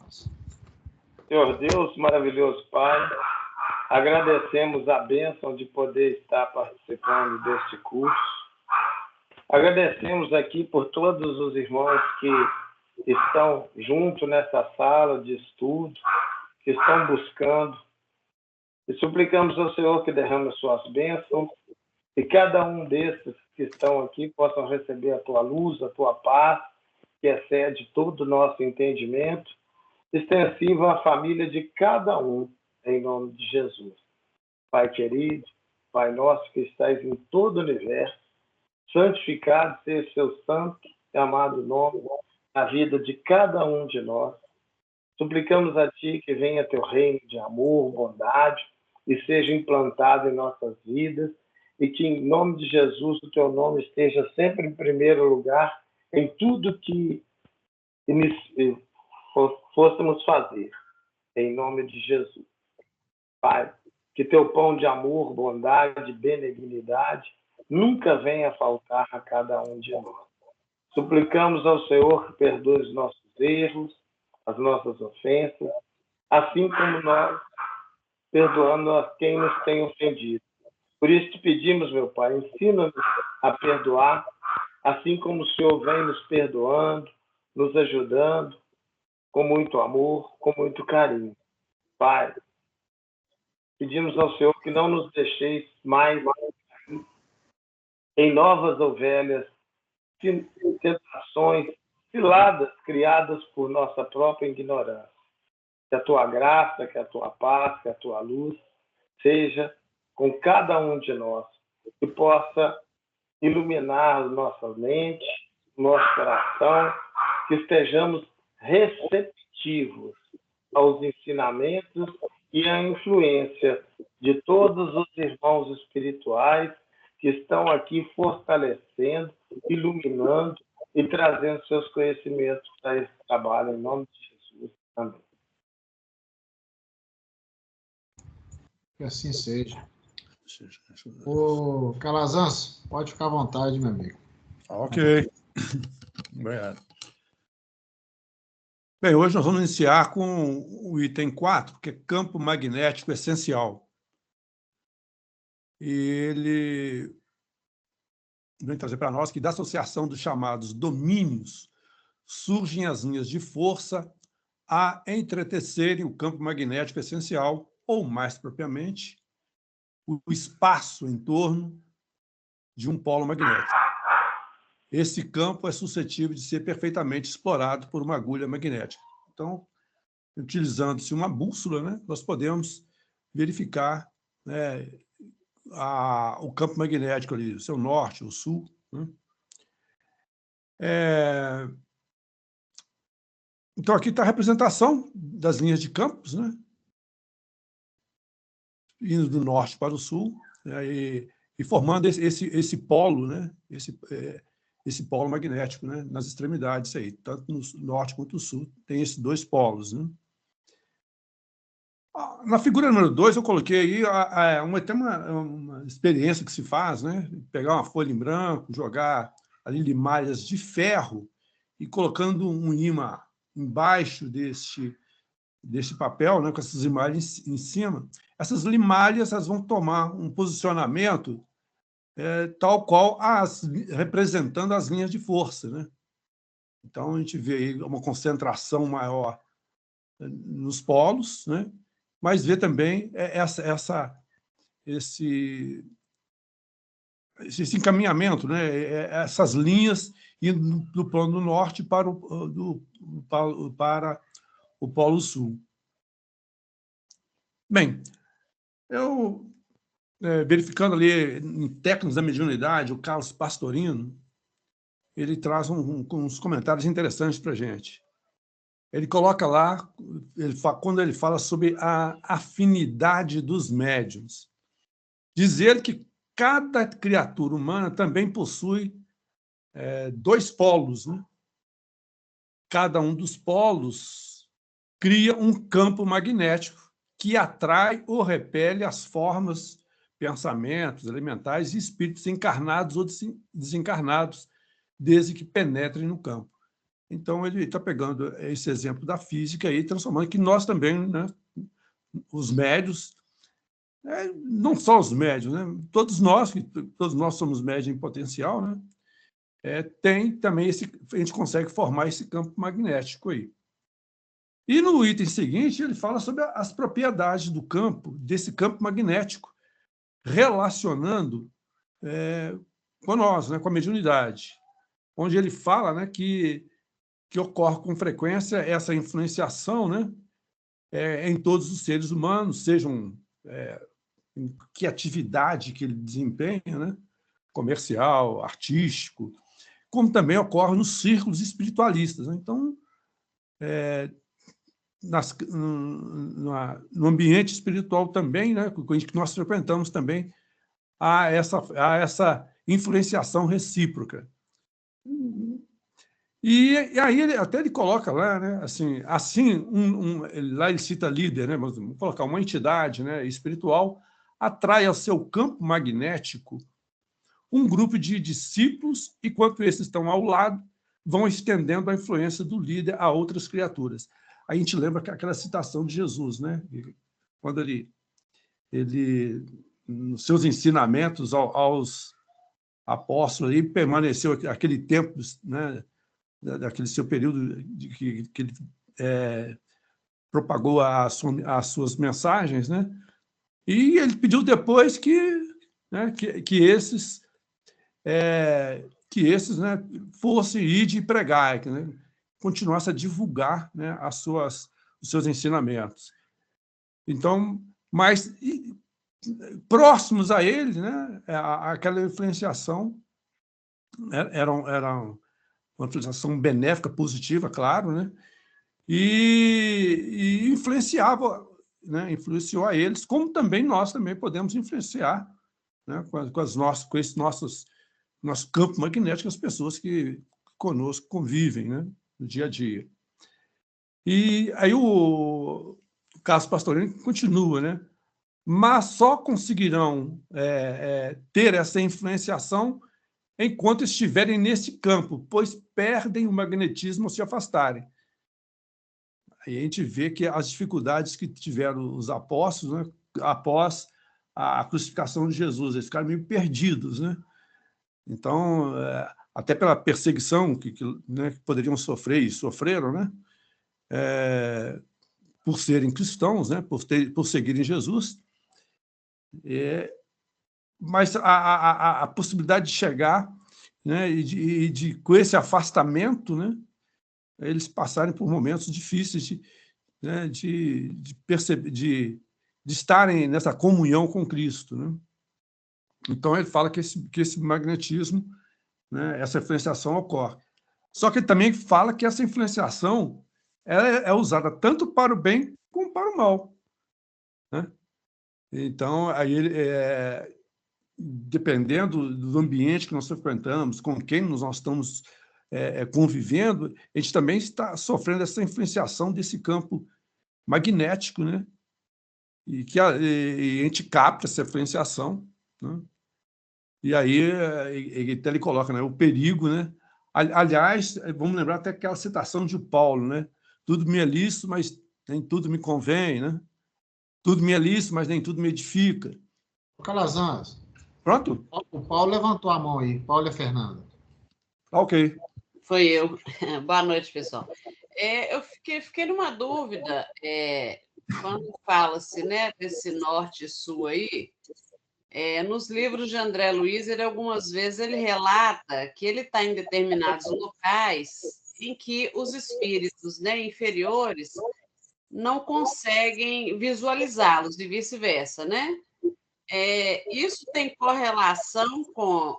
Senhor Deus, maravilhoso Pai, agradecemos a bênção de poder estar participando deste curso. Agradecemos aqui por todos os irmãos que estão junto nessa sala de estudo, que estão buscando. E suplicamos ao Senhor que derrame suas bênçãos e cada um desses que estão aqui possam receber a tua luz, a tua paz, que excede todo o nosso entendimento, extensiva à família de cada um, em nome de Jesus. Pai querido, Pai nosso que estais em todo o universo, santificado seja o seu santo e amado nome na vida de cada um de nós. Suplicamos a Ti que venha teu reino de amor, bondade, e seja implantado em nossas vidas, e que, em nome de Jesus, o teu nome esteja sempre em primeiro lugar em tudo que fôssemos fazer, em nome de Jesus. Pai, que teu pão de amor, bondade, benignidade nunca venha faltar a cada um de nós. Suplicamos ao Senhor que perdoe os nossos erros, as nossas ofensas, assim como nós perdoando a quem nos tem ofendido. Por isso te pedimos, meu Pai, ensina-nos a perdoar, assim como o Senhor vem nos perdoando, nos ajudando, com muito amor, com muito carinho. Pai, pedimos ao Senhor que não nos deixeis mais em novas ovelhas, tentações, ciladas criadas por nossa própria ignorância. Que a tua graça, que a tua paz, que a tua luz seja com cada um de nós, que possa iluminar nossa mente, nosso coração, que estejamos receptivos aos ensinamentos e à influência de todos os irmãos espirituais que estão aqui fortalecendo, iluminando e trazendo seus conhecimentos para esse trabalho, em nome de Jesus. Amém. Que assim seja. Ô, Calazans, pode ficar à vontade, meu amigo. Ok. Obrigado. Bem, hoje nós vamos iniciar com o item 4, que é campo magnético essencial. E ele vem trazer para nós que da associação dos chamados domínios surgem as linhas de força a entretecerem o campo magnético essencial, ou mais propriamente, o espaço em torno de um polo magnético. Esse campo é suscetível de ser perfeitamente explorado por uma agulha magnética. Então, utilizando-se uma bússola, né, nós podemos verificar, né, o campo magnético ali, o seu norte, o sul. Né? Então, aqui está a representação das linhas de campos, né? Indo do norte para o sul, né? E formando esse polo, né? Esse polo magnético, né? Nas extremidades, aí, tanto no norte quanto no sul, tem esses dois polos. Né? Na figura número 2, eu coloquei aí uma experiência que se faz, né? Pegar uma folha em branco, jogar ali limalhas de ferro e colocando um ímã embaixo deste papel, né? Com essas limalhas em cima. Essas limalhas elas vão tomar um posicionamento tal qual representando as linhas de força. Né? Então, a gente vê aí uma concentração maior nos polos, né? Mas vê também esse encaminhamento, né? Essas linhas indo do plano norte para o polo sul. Bem, eu, verificando ali em Técnicas da Mediunidade, o Carlos Pastorino, ele traz uns comentários interessantes para a gente. Ele coloca lá, quando ele fala sobre a afinidade dos médiuns, dizer que cada criatura humana também possui dois polos. Né? Cada um dos polos cria um campo magnético que atrai ou repele as formas, pensamentos, elementais e espíritos encarnados ou desencarnados, desde que penetrem no campo. Então, ele está pegando esse exemplo da física e transformando que nós também, né, os médios, não só os médios, né, todos nós somos médios em potencial, né, tem também a gente consegue formar esse campo magnético aí. E no item seguinte, ele fala sobre as propriedades do campo, desse campo magnético, relacionando com nós, né, com a mediunidade, onde ele fala, né, que ocorre com frequência essa influenciação, né, em todos os seres humanos, sejam em que atividade que ele desempenha, né, comercial, artístico, como também ocorre nos círculos espiritualistas, né? Então, no ambiente espiritual também, né, que nós frequentamos também, há essa influenciação recíproca. E aí ele coloca lá, né, assim lá ele cita líder, né, mas vamos colocar uma entidade, né, espiritual, atrai ao seu campo magnético um grupo de discípulos, e quanto esses estão ao lado, vão estendendo a influência do líder a outras criaturas. A gente lembra aquela citação de Jesus, né, quando ele nos seus ensinamentos aos apóstolos, ele permaneceu aquele tempo, né, daquele seu período de que ele propagou as suas mensagens, né? E ele pediu depois né, que esses né, fossem ir e pregar, né, continuassem a divulgar, né, os seus ensinamentos. Então, mas próximos a ele, né, aquela influenciação era uma influenciação benéfica, positiva, claro, né? E influenciava, né? Influenciou a eles, como também nós também podemos influenciar, né? Com esse nosso campo magnético, as pessoas que conosco convivem, né? No dia a dia. E aí o Carlos Pastorino continua, né? Mas só conseguirão ter essa influenciação enquanto estiverem nesse campo, pois perdem o magnetismo ao se afastarem. Aí a gente vê que as dificuldades que tiveram os apóstolos, né, após a crucificação de Jesus, eles ficaram meio perdidos, né? Então, até pela perseguição né, que poderiam sofrer e sofreram, né? Por serem cristãos, né? Por seguirem Jesus, mas a possibilidade de chegar, né, com esse afastamento, né, eles passarem por momentos difíceis né, de perceber, de estarem nessa comunhão com Cristo, né? Então ele fala que esse magnetismo, né, essa influenciação ocorre. Só que ele também fala que essa influenciação é usada tanto para o bem como para o mal, né? Então aí dependendo do ambiente que nós frequentamos, com quem nós estamos convivendo, a gente também está sofrendo essa influenciação desse campo magnético, né? E que a gente capta essa influenciação, né? E aí ele coloca, né, o perigo, né? Aliás, vamos lembrar até aquela citação de Paulo, né? Tudo me é lícito, mas nem tudo me convém, né? Tudo me é lícito, mas nem tudo me edifica. Calazans. Pronto? O Paulo levantou a mão aí. Paulo e a Fernanda. Ok. Foi eu. Boa noite, pessoal. Eu fiquei numa dúvida, quando fala-se, né, desse norte e sul aí, nos livros de André Luiz, algumas vezes ele relata que ele está em determinados locais em que os espíritos, né, inferiores não conseguem visualizá-los e vice-versa, né? Isso tem correlação com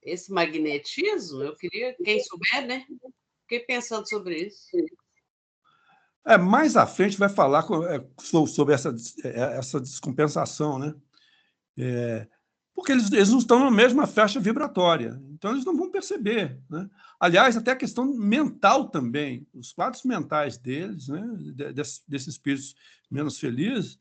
esse magnetismo? Eu queria, quem souber, né? Fiquei pensando sobre isso. Mais à frente vai falar sobre essa descompensação, né? Porque eles não estão na mesma faixa vibratória, então eles não vão perceber, né? Aliás, até a questão mental também, os quadros mentais deles, né, desses espíritos menos felizes,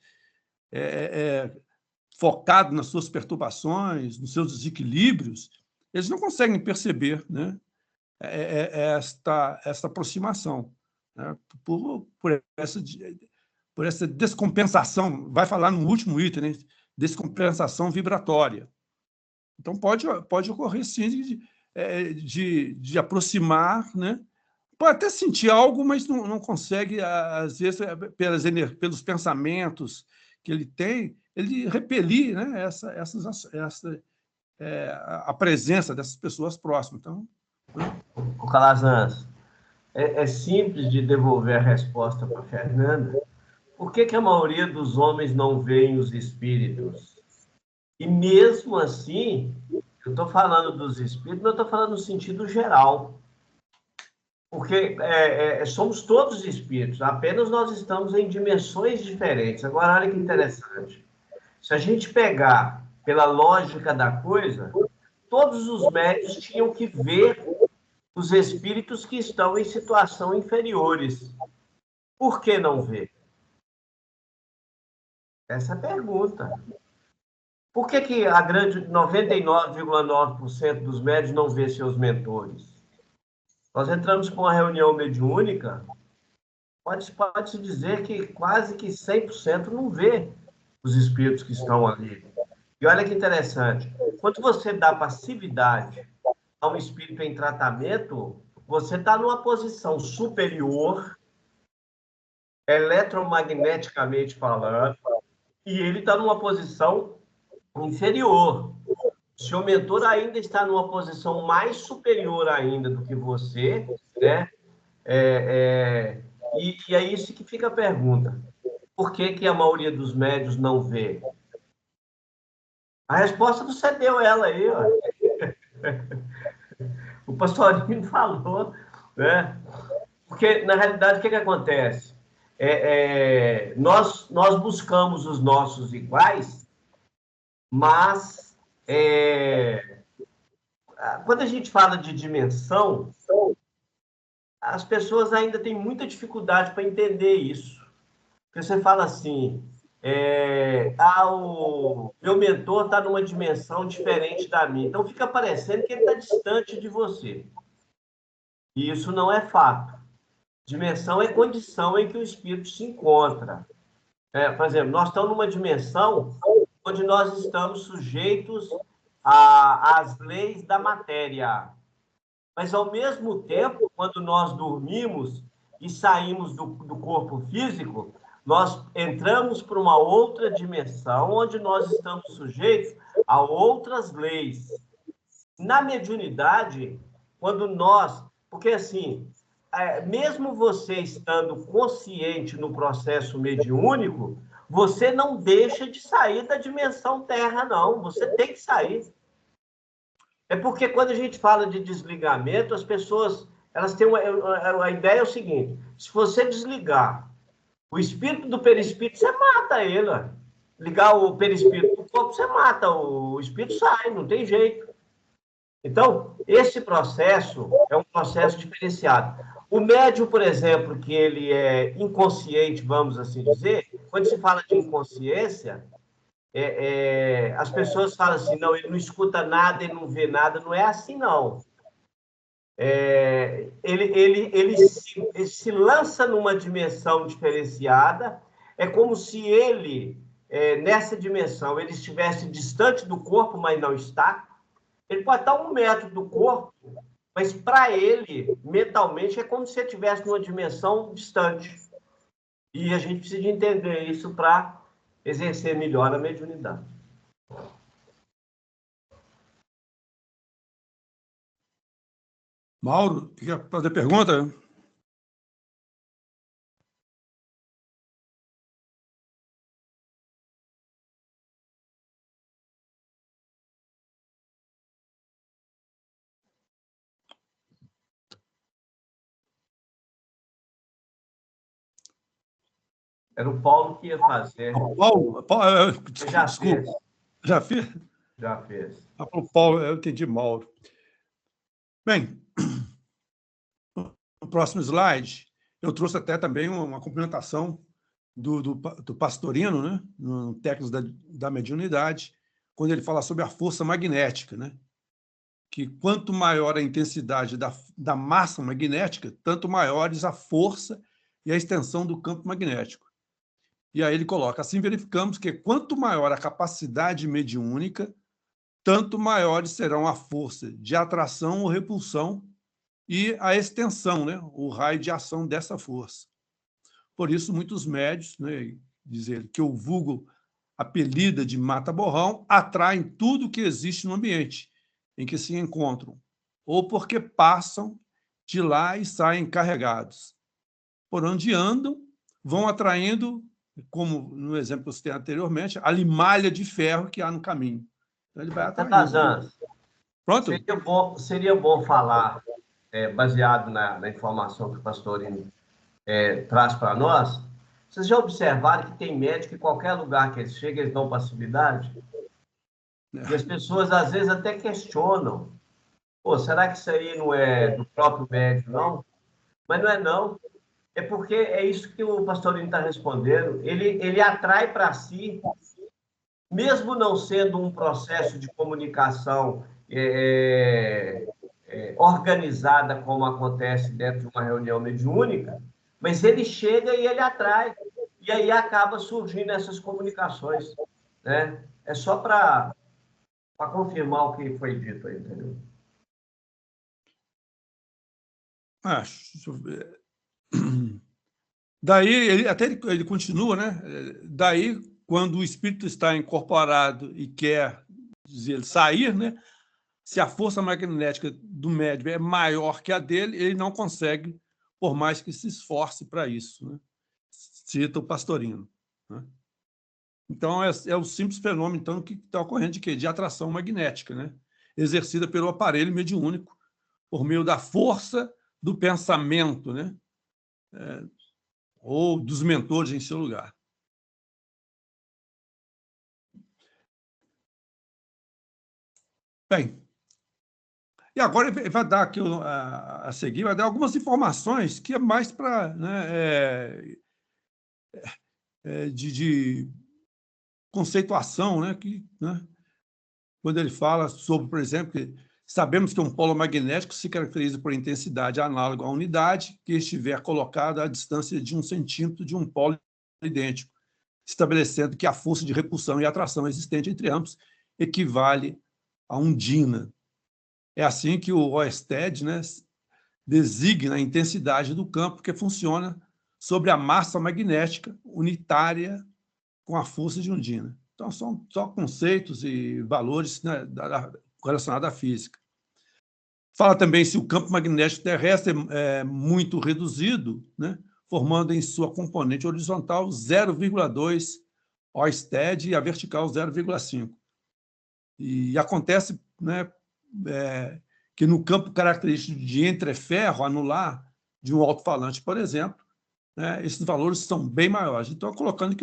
focado nas suas perturbações, nos seus desequilíbrios, eles não conseguem perceber, né, esta aproximação, né? Por essa descompensação, vai falar no último item, né? Descompensação vibratória. Então, pode ocorrer, sim, de aproximar, né? Pode até sentir algo, mas não consegue, às vezes, pelos pensamentos que ele tem, ele repelir, né, a presença dessas pessoas próximas. Então, O Calazans, é simples de devolver a resposta para a Fernanda. Por que a maioria dos homens não veem os espíritos? E mesmo assim, eu estou falando dos espíritos, mas eu estou falando no sentido geral. Porque somos todos espíritos, apenas nós estamos em dimensões diferentes. Agora, olha que interessante. Se a gente pegar pela lógica da coisa, todos os médios tinham que ver os espíritos que estão em situação inferiores. Por que não ver? Essa é a pergunta. Por que a grande 99,9% dos médios não vê seus mentores? Nós entramos com uma reunião mediúnica, pode-se dizer que quase que 100% não vê os espíritos que estão ali. E olha que interessante, quando você dá passividade a um espírito em tratamento, você está numa posição superior, eletromagneticamente falando, e ele está numa posição inferior. O seu mentor ainda está numa posição mais superior ainda do que você, né? E é isso que fica a pergunta. Por que a maioria dos médios não vê? A resposta você deu ela aí, ó. O pastorinho falou, né? Porque, na realidade, o que acontece? Nós buscamos os nossos iguais, mas quando a gente fala de dimensão, as pessoas ainda têm muita dificuldade para entender isso. Porque você fala assim, o meu mentor está numa dimensão diferente da minha. Então, fica parecendo que ele está distante de você. E isso não é fato. Dimensão é condição em que o espírito se encontra. Por exemplo, nós estamos numa dimensão onde nós estamos sujeitos às leis da matéria. Mas, ao mesmo tempo, quando nós dormimos e saímos do corpo físico, nós entramos para uma outra dimensão onde nós estamos sujeitos a outras leis. Na mediunidade, quando nós... Porque, assim, mesmo você estando consciente no processo mediúnico, você não deixa de sair da dimensão Terra, não. Você tem que sair. É porque quando a gente fala de desligamento, as pessoas elas têm a ideia é o seguinte: se você desligar o espírito do perispírito, você mata ele. Ó. Ligar o perispírito do corpo, você mata, o espírito sai, não tem jeito. Então, esse processo é um processo diferenciado. O médium, por exemplo, que ele é inconsciente, vamos assim dizer, quando se fala de inconsciência, as pessoas falam assim, não, ele não escuta nada, ele não vê nada, não é assim, não. Ele se lança numa dimensão diferenciada, é como se ele, nessa dimensão, ele estivesse distante do corpo, mas não está. Ele pode estar 1 metro do corpo, mas para ele, mentalmente, é como se ele estivesse numa dimensão distante. E a gente precisa entender isso para exercer melhor a mediunidade. Mauro, quer fazer pergunta? Era o Paulo que ia fazer. Paulo, Já desculpa. fez. Já fez? Já fez. O Paulo, eu entendi, Mauro. Bem, no próximo slide, eu trouxe até também uma complementação do Pastorino, né, no Técnicos da Mediunidade, quando ele fala sobre a força magnética, né? que quanto maior a intensidade da massa magnética, tanto maiores a força e a extensão do campo magnético. E aí ele coloca, assim verificamos que quanto maior a capacidade mediúnica, tanto maiores serão a força de atração ou repulsão e a extensão, né, o raio de ação dessa força. Por isso, muitos médios, né, diz ele, que o vulgo apelida de mata-borrão, atraem tudo que existe no ambiente em que se encontram, ou porque passam de lá e saem carregados. Por onde andam, vão atraindo, como no exemplo que eu citei anteriormente, a limalha de ferro que há no caminho. Então, ele vai atraindo. Calazans, Pronto? seria bom falar, baseado na informação que o Pastorino traz para nós. Vocês já observaram que tem médico em qualquer lugar que eles chegam, eles dão passividade? E as pessoas, às vezes, até questionam. Pô, será que isso aí não é do próprio médico, não? Mas não é, não. É porque é isso que o Pastorino está respondendo. Ele atrai para si, mesmo não sendo um processo de comunicação organizada, como acontece dentro de uma reunião mediúnica, mas ele chega e ele atrai. E aí acaba surgindo essas comunicações, né? É só para confirmar o que foi dito aí, entendeu? Deixa eu ver. Daí, ele continua, né? Daí, quando o espírito está incorporado e quer, dizer, sair, né? Se a força magnética do médium é maior que a dele, ele não consegue, por mais que se esforce para isso, né? Cita o Pastorino, né? Então, é o simples fenômeno então, que está ocorrendo de quê? De atração magnética, né? Exercida pelo aparelho mediúnico, por meio da força do pensamento, né? Ou dos mentores em seu lugar. Bem, e agora ele vai dar aqui, a seguir, vai dar algumas informações que é mais para, né, de conceituação, né, né, quando ele fala sobre, por exemplo, que sabemos que um polo magnético se caracteriza por intensidade análoga à unidade que estiver colocada à distância de 1 centímetro de um polo idêntico, estabelecendo que a força de repulsão e atração existente entre ambos equivale a um dina. É assim que o Oersted, né, designa a intensidade do campo que funciona sobre a massa magnética unitária com a força de um dina. Então, são só conceitos e valores, né, relacionados à física. Fala também se o campo magnético terrestre é muito reduzido, né, formando em sua componente horizontal 0,2 Oersted e a vertical 0,5. E acontece, né, que no campo característico de entreferro anular de um alto-falante, por exemplo, né, esses valores são bem maiores. Então, colocando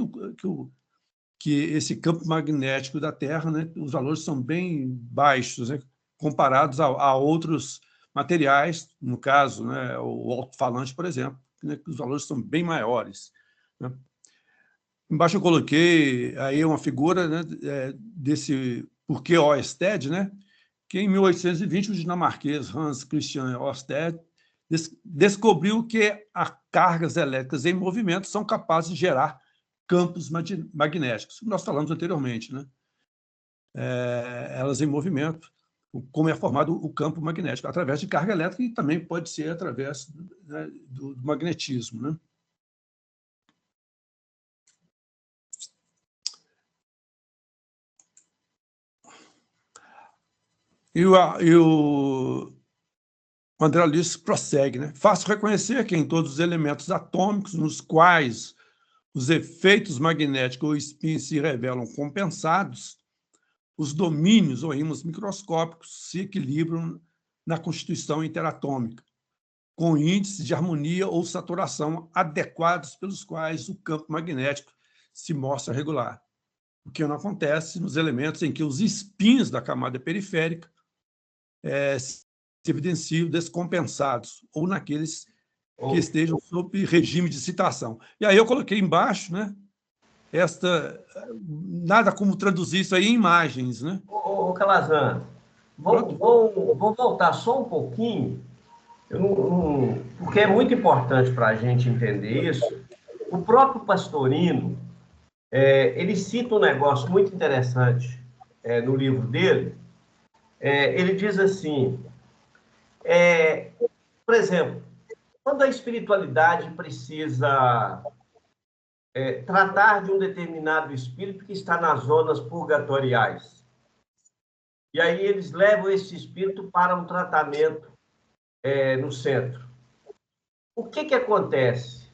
que esse campo magnético da Terra, né, os valores são bem baixos, né, comparados a outros materiais, no caso, né, o alto-falante, por exemplo, né, que os valores são bem maiores, né. Embaixo eu coloquei aí uma figura, né, desse porquê Oersted, né, que em 1820 o dinamarquês Hans Christian Oersted descobriu que as cargas elétricas em movimento são capazes de gerar campos magnéticos, como nós falamos anteriormente, né? Elas em movimento, como é formado o campo magnético, através de carga elétrica e também pode ser através, né, do magnetismo, né? E o André Luiz prossegue, né? Fácil reconhecer que em todos os elementos atômicos nos quais os efeitos magnéticos ou spins se revelam compensados, os domínios ou ímãs microscópicos se equilibram na constituição interatômica, com índices de harmonia ou saturação adequados pelos quais o campo magnético se mostra regular, o que não acontece nos elementos em que os spins da camada periférica se evidenciam descompensados, ou naqueles que estejam sob regime de excitação. E aí eu coloquei embaixo, né, nada como traduzir isso aí em imagens, né? Ô, Calazans, Vou voltar só um pouquinho, porque é muito importante para a gente entender isso. O próprio Pastorino, ele cita um negócio muito interessante no livro dele. Ele diz assim, por exemplo, quando a espiritualidade precisa tratar de um determinado espírito que está nas zonas purgatoriais, e aí eles levam esse espírito para um tratamento no centro. O que acontece?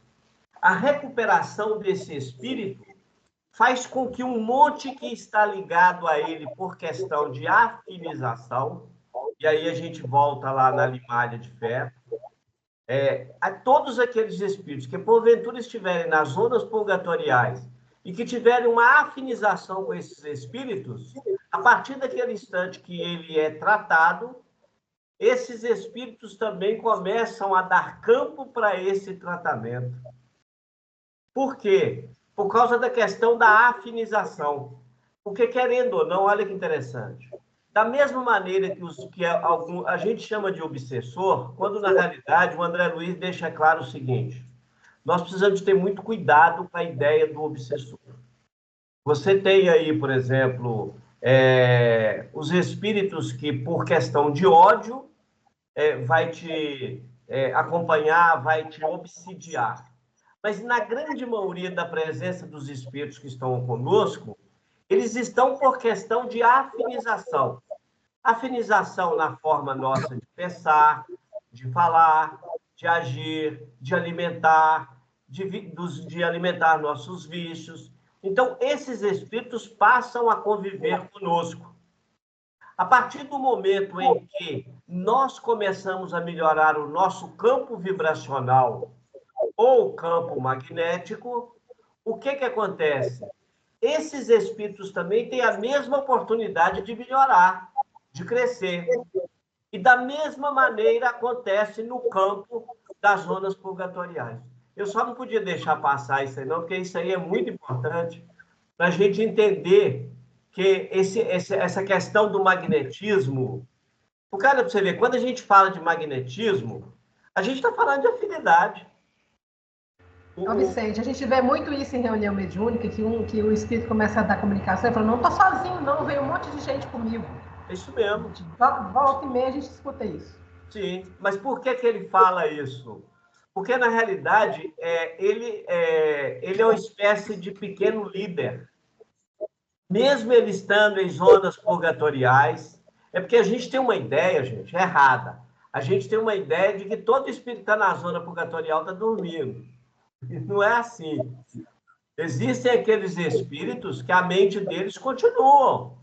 A recuperação desse espírito faz com que um monte que está ligado a ele por questão de afinização, e aí a gente volta lá na limalha de ferro, a todos aqueles espíritos que porventura estiverem nas zonas purgatoriais e que tiverem uma afinização com esses espíritos, a partir daquele instante que ele é tratado, esses espíritos também começam a dar campo para esse tratamento. Por quê? Por causa da questão da afinização. Porque, querendo ou não, olha que interessante. Da mesma maneira que a gente chama de obsessor, quando, na realidade, o André Luiz deixa claro o seguinte: nós precisamos ter muito cuidado com a ideia do obsessor. Você tem aí, por exemplo, os espíritos que, por questão de ódio, vai te acompanhar, vai te obsidiar. Mas, na grande maioria da presença dos espíritos que estão conosco, eles estão por questão de afinização. Afinização na forma nossa de pensar, de falar, de agir, de alimentar, de alimentar nossos vícios. Então, esses espíritos passam a conviver conosco. A partir do momento em que nós começamos a melhorar o nosso campo vibracional ou campo magnético, o que acontece? Esses espíritos também têm a mesma oportunidade de melhorar, de crescer. E da mesma maneira acontece no campo das zonas purgatoriais. Eu só não podia deixar passar isso aí, não, porque isso aí é muito importante para a gente entender que essa questão do magnetismo... Porque, olha, para você ver, quando a gente fala de magnetismo, a gente está falando de afinidade. Vicente, a gente vê muito isso em reunião mediúnica, que o espírito começa a dar comunicação e fala, não estou sozinho, não, veio um monte de gente comigo. É isso mesmo. Volta e meia a gente escuta isso. Sim, mas por que ele fala isso? Porque, na realidade, ele é uma espécie de pequeno líder. Mesmo ele estando em zonas purgatoriais, é porque a gente tem uma ideia, gente, errada. A gente tem uma ideia de que todo espírito que está na zona purgatorial está dormindo. E não é assim. Existem aqueles espíritos que a mente deles continua.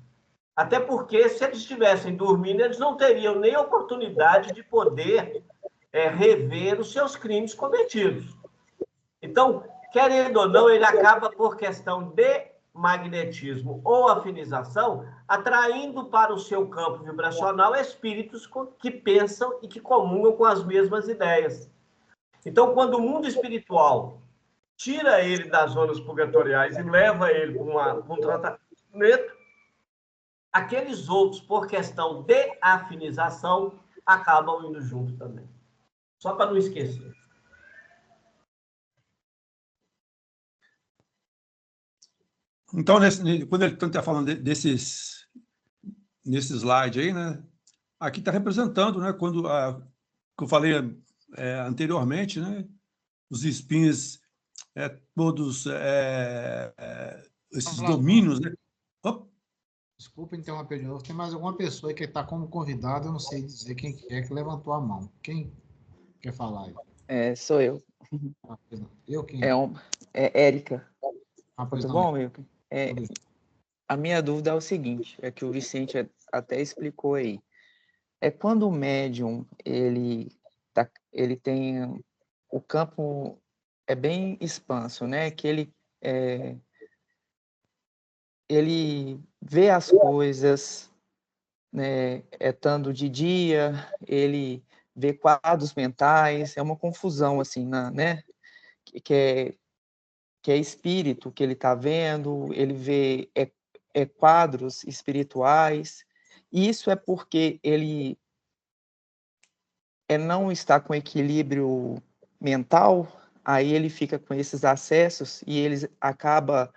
Até porque, se eles estivessem dormindo, eles não teriam nem oportunidade de poder rever os seus crimes cometidos. Então, querendo ou não, ele acaba, por questão de magnetismo ou afinização, atraindo para o seu campo vibracional espíritos que pensam e que comungam com as mesmas ideias. Então, quando o mundo espiritual tira ele das zonas purgatoriais e leva ele para um tratamento, aqueles outros, por questão de afinização, acabam indo junto também. Só para não esquecer. Então, quando ele está falando nesse slide aí, né? Aqui está representando, né? Quando que eu falei anteriormente, né? Os espinhos, todos esses domínios, né? Desculpa interromper de novo. Tem mais alguma pessoa que está como convidada? Eu não sei dizer quem que levantou a mão. Quem quer falar aí? Sou eu. Eu quem? É Érica. Tudo bom, Wilker? A minha dúvida é o seguinte, é que o Vicente até explicou aí. Quando o médium, ele tem... O campo é bem expanso, né? Que ele vê as coisas, né? Estando de dia, ele vê quadros mentais, é uma confusão, assim, né? Que é espírito que ele está vendo, ele vê quadros espirituais, Isso é porque ele não está com equilíbrio mental, aí ele fica com esses acessos e ele acaba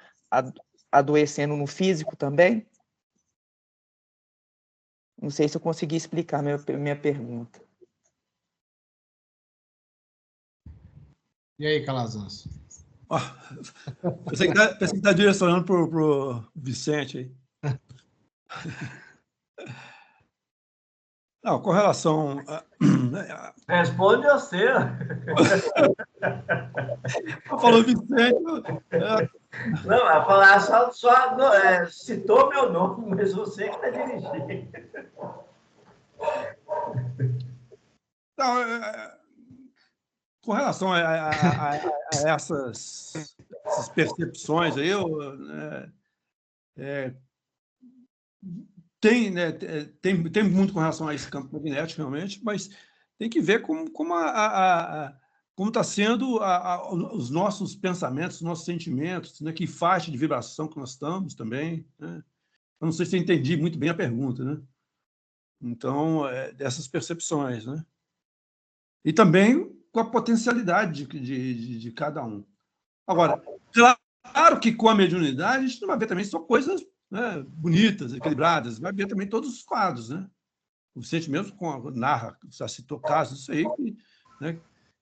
adoecendo no físico também? Não sei se eu consegui explicar minha pergunta. E aí, Calazans? Pensei que está direcionando para o Vicente aí. Não, com relação Responde você. falou Vicente. Não, a falar só citou meu nome, mas você que está dirigindo. Não, com relação a essas percepções aí, tem muito com relação a esse campo magnético, realmente, mas tem que ver como está sendo os nossos pensamentos, os nossos sentimentos, né? Que faixa de vibração que nós estamos também. Né? Eu não sei se eu entendi muito bem a pergunta, né? Então, dessas percepções, né? E também com a potencialidade de cada um. Agora, claro que com a mediunidade a gente não vai ver também só coisas, né, bonitas, equilibradas, vai ver também todos os quadros, né? O Vicente mesmo narra, já citou casos, isso aí,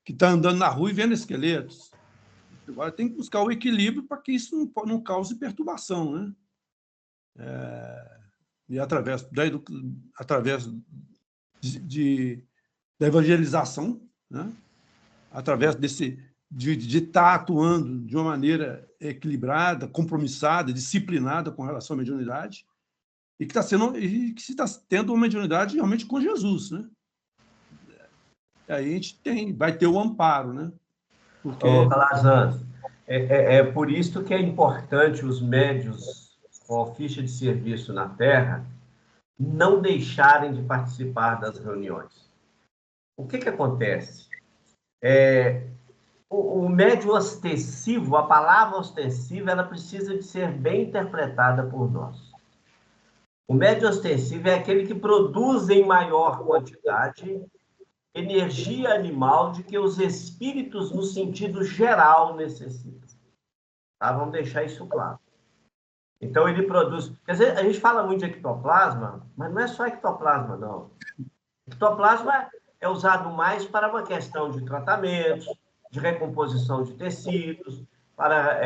que está andando na rua e vendo esqueletos. Agora tem que buscar o equilíbrio para que isso não cause perturbação, né? E através da evangelização, né? Através de estar atuando de uma maneira equilibrada, compromissada, disciplinada com relação à mediunidade, e que se está tendo uma mediunidade realmente com Jesus, né? Aí a gente vai ter o amparo, né? Porque... Calazans, é por isso que é importante os médios com ficha de serviço na Terra não deixarem de participar das reuniões. O que acontece? O médio ostensivo, a palavra ostensiva, ela precisa de ser bem interpretada por nós. O médio ostensivo é aquele que produz em maior quantidade energia animal de que os espíritos, no sentido geral, necessitam. Tá? Vamos deixar isso claro. Então, ele produz... Quer dizer, a gente fala muito de ectoplasma, mas não é só ectoplasma, não. Ectoplasma é usado mais para uma questão de tratamentos, de recomposição de tecidos, para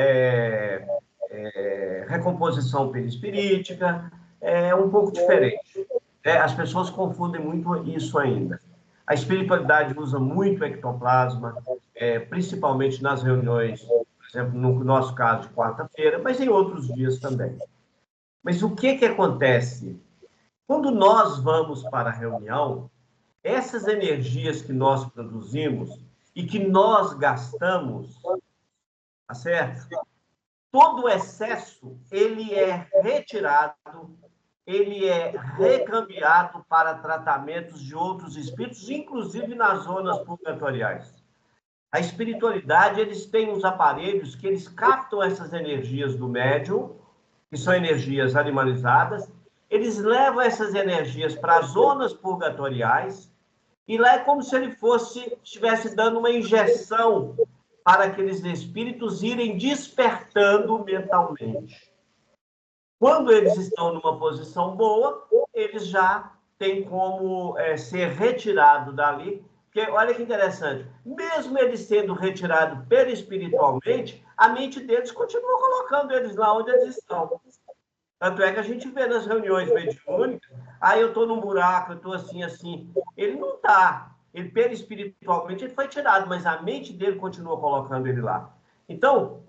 recomposição perispirítica, é um pouco diferente. As pessoas confundem muito isso ainda. A espiritualidade usa muito ectoplasma, principalmente nas reuniões, por exemplo, no nosso caso de quarta-feira, mas em outros dias também. Mas o que acontece? Quando nós vamos para a reunião, essas energias que nós produzimos e que nós gastamos, tá certo? Todo o excesso, ele é retirado, ele é recambiado para tratamentos de outros espíritos, inclusive nas zonas purgatoriais. A espiritualidade, eles têm uns aparelhos que eles captam essas energias do médium, que são energias animalizadas, eles levam essas energias para as zonas purgatoriais, e lá é como se ele estivesse dando uma injeção para aqueles espíritos irem despertando mentalmente. Quando eles estão numa posição boa, eles já têm como ser retirado dali. Porque, olha que interessante, mesmo eles sendo retirados perispiritualmente, a mente deles continua colocando eles lá onde eles estão. Tanto é que a gente vê nas reuniões mediúnicas, eu estou num buraco, eu estou assim, assim. Ele não está. Ele, perispiritualmente, ele foi tirado, mas a mente dele continua colocando ele lá. Então,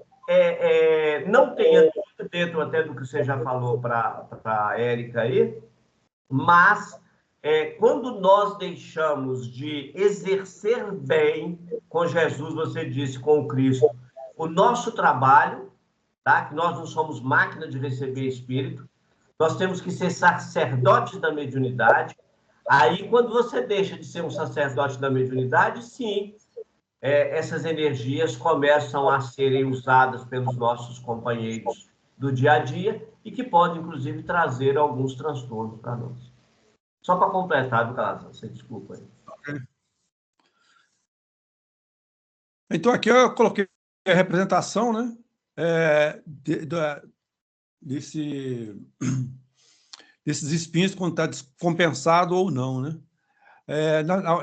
não tenha dúvida, dentro até do que você já falou para a Érica aí, mas quando nós deixamos de exercer bem com Jesus, você disse, com o Cristo, o nosso trabalho, tá? Que nós não somos máquina de receber espírito, nós temos que ser sacerdotes da mediunidade. Aí, quando você deixa de ser um sacerdote da mediunidade, sim, essas energias começam a serem usadas pelos nossos companheiros do dia a dia e que podem, inclusive, trazer alguns transtornos para nós. Só para completar, viu, Calazans? Você desculpa aí. Okay. Então, aqui eu coloquei a representação, né, desses espinhos quando está descompensado ou não, né?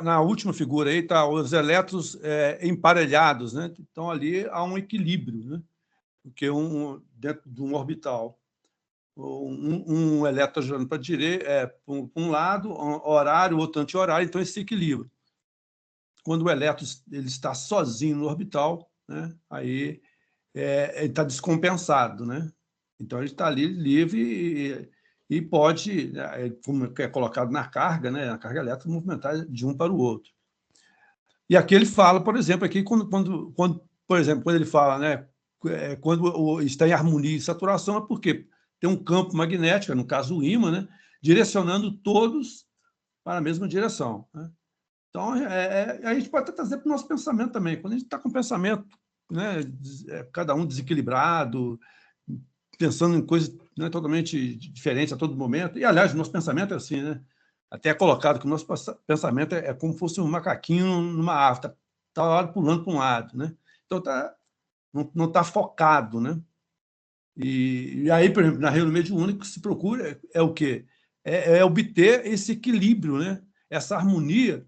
Na última figura aí tá os elétrons emparelhados, né? Então ali há um equilíbrio, né? Porque dentro de um orbital, um elétron girando para um lado, horário, outro anti-horário, então esse equilíbrio. Quando o elétron ele está sozinho no orbital, né? Aí ele está descompensado, né? Então ele está ali livre e pode, como é colocado na carga, né, a carga elétrica, movimentar de um para o outro. E aqui ele fala, por exemplo, aqui por exemplo, quando ele fala, né, quando está em harmonia e saturação, é porque tem um campo magnético, no caso o ímã, né, direcionando todos para a mesma direção, né? Então, a gente pode até trazer para o nosso pensamento também. Quando a gente está com o pensamento, né, cada um desequilibrado, pensando em coisas, né, totalmente diferentes a todo momento. E, aliás, o nosso pensamento é assim, né? Até é colocado que o nosso pensamento é como se fosse um macaquinho numa árvore, está pulando para um lado, né? Então, não está focado, né? E aí, por exemplo, na reunião mediúnica, o que se procura é o quê? É obter esse equilíbrio, né? Essa harmonia,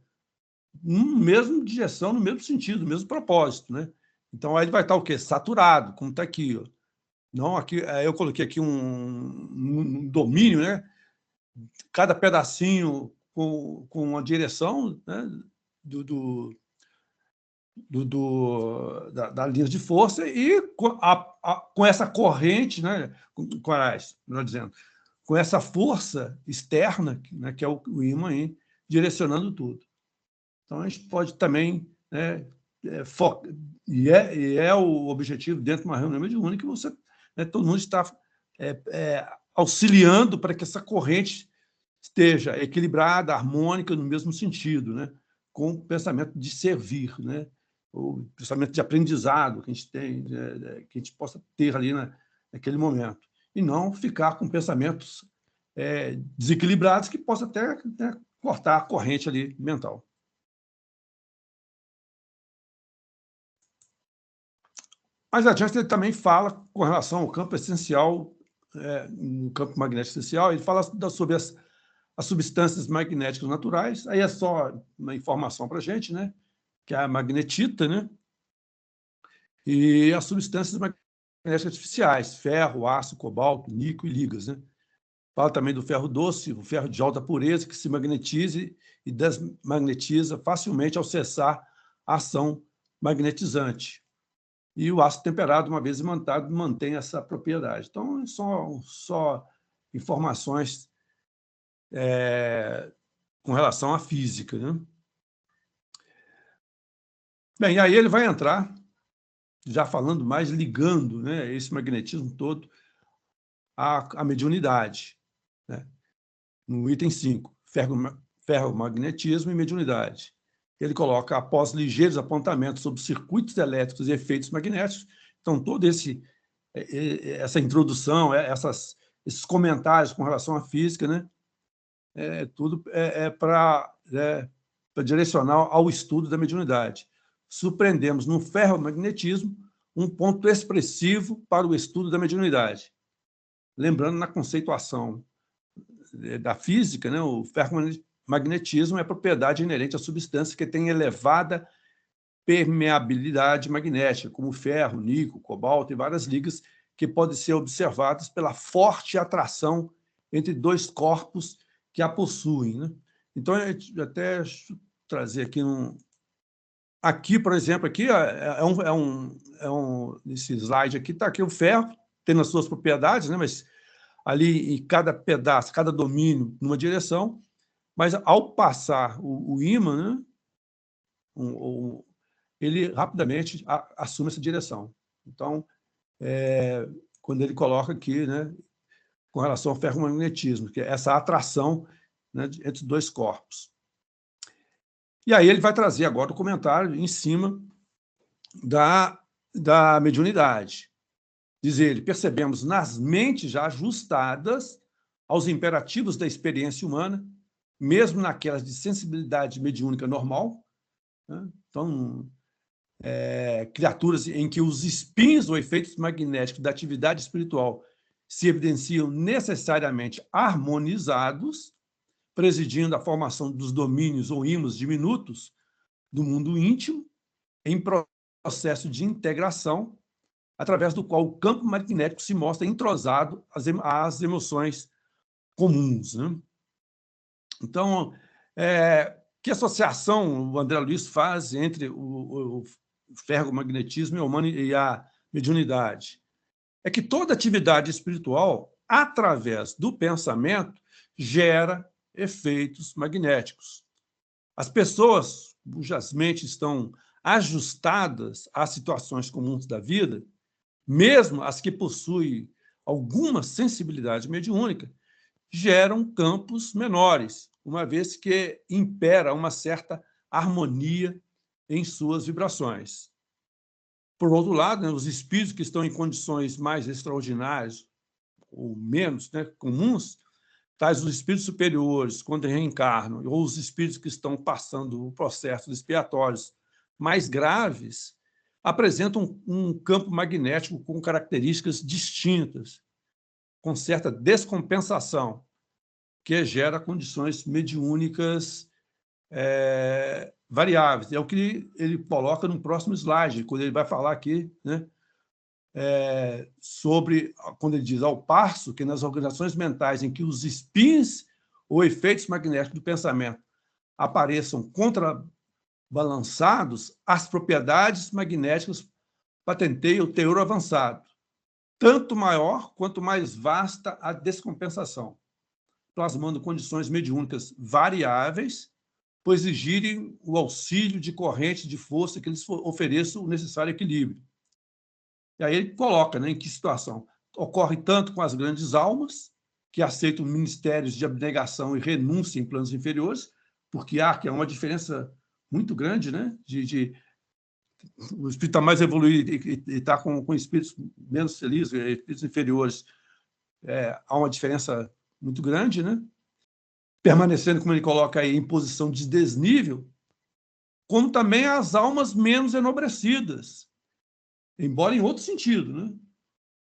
no mesmo direção, no mesmo sentido, no mesmo propósito, né? Então, aí ele vai estar o quê? Saturado, como está aqui, ó. Não, aqui eu coloquei aqui um domínio, né? Cada pedacinho com uma direção, né? Da linha de força e com essa corrente, né? Melhor dizendo, com essa força externa, né? Que é o ímã aí, direcionando tudo. Então, a gente pode também, né? E é o objetivo dentro de uma reunião mediúnica que você, né, todo mundo está auxiliando para que essa corrente esteja equilibrada, harmônica, no mesmo sentido, né, com o pensamento de servir, né, o pensamento de aprendizado que a gente tem, que a gente possa ter ali naquele momento, e não ficar com pensamentos desequilibrados que possa até, né, cortar a corrente ali mental. Mais adiante, ele também fala com relação ao campo essencial, no campo magnético essencial, ele fala sobre as substâncias magnéticas naturais, aí é só uma informação para a gente, né? Que é a magnetita, né? E as substâncias magnéticas artificiais, ferro, aço, cobalto, níquel e ligas, né? Fala também do ferro doce, o ferro de alta pureza, que se magnetiza e desmagnetiza facilmente ao cessar a ação magnetizante. E o ácido temperado, uma vez imantado, mantém essa propriedade. Então, só informações com relação à física, né? Bem, aí ele vai entrar, já falando mais, ligando, né, esse magnetismo todo à mediunidade, né? No item 5, ferromagnetismo e mediunidade. Ele coloca, após ligeiros apontamentos sobre circuitos elétricos e efeitos magnéticos, então, toda essa introdução, esses comentários com relação à física, né, tudo para direcionar ao estudo da mediunidade. Surpreendemos no ferromagnetismo um ponto expressivo para o estudo da mediunidade. Lembrando, na conceituação da física, né, o ferromagnetismo é propriedade inerente a substâncias que têm elevada permeabilidade magnética, como ferro, níquel, cobalto e várias ligas que podem ser observadas pela forte atração entre dois corpos que a possuem, né? Então, até trazer aqui aqui, por exemplo, aqui nesse slide aqui está aqui o ferro, tendo as suas propriedades, né? Mas ali em cada pedaço, cada domínio numa direção, mas ao passar o ímã, né? Ele rapidamente assume essa direção. Então, quando ele coloca aqui, né, com relação ao ferromagnetismo, que é essa atração, né, entre dois corpos. E aí ele vai trazer agora o comentário em cima da mediunidade. Diz ele, percebemos nas mentes já ajustadas aos imperativos da experiência humana mesmo naquelas de sensibilidade mediúnica normal, né? Então, criaturas em que os spins ou efeitos magnéticos da atividade espiritual se evidenciam necessariamente harmonizados, presidindo a formação dos domínios ou ímãs diminutos do mundo íntimo, em processo de integração, através do qual o campo magnético se mostra entrosado às emoções comuns, né? Então, que associação o André Luiz faz entre o ferromagnetismo e a mediunidade? É que toda atividade espiritual, através do pensamento, gera efeitos magnéticos. As pessoas cujas mentes estão ajustadas às situações comuns da vida, mesmo as que possuem alguma sensibilidade mediúnica, geram campos menores, uma vez que impera uma certa harmonia em suas vibrações. Por outro lado, né, os espíritos que estão em condições mais extraordinárias ou menos, né, comuns, tais os espíritos superiores, quando reencarnam, ou os espíritos que estão passando o processo expiatórios mais graves, apresentam um campo magnético com características distintas, com certa descompensação, que gera condições mediúnicas variáveis. É o que ele coloca no próximo slide, quando ele vai falar aqui, né, sobre, quando ele diz, ao passo que nas organizações mentais em que os spins ou efeitos magnéticos do pensamento apareçam contrabalançados, as propriedades magnéticas patenteiam o teor avançado, tanto maior quanto mais vasta a descompensação, plasmando condições mediúnicas variáveis, por exigirem o auxílio de corrente de força que lhes ofereça o necessário equilíbrio. E aí ele coloca, né, em que situação ocorre tanto com as grandes almas, que aceitam ministérios de abnegação e renúncia em planos inferiores, porque há que é uma diferença muito grande, né, o espírito está mais evoluído e está com espíritos menos felizes, espíritos inferiores, há uma diferença muito grande, né? Permanecendo, como ele coloca aí, em posição de desnível, como também as almas menos enobrecidas, embora em outro sentido, né?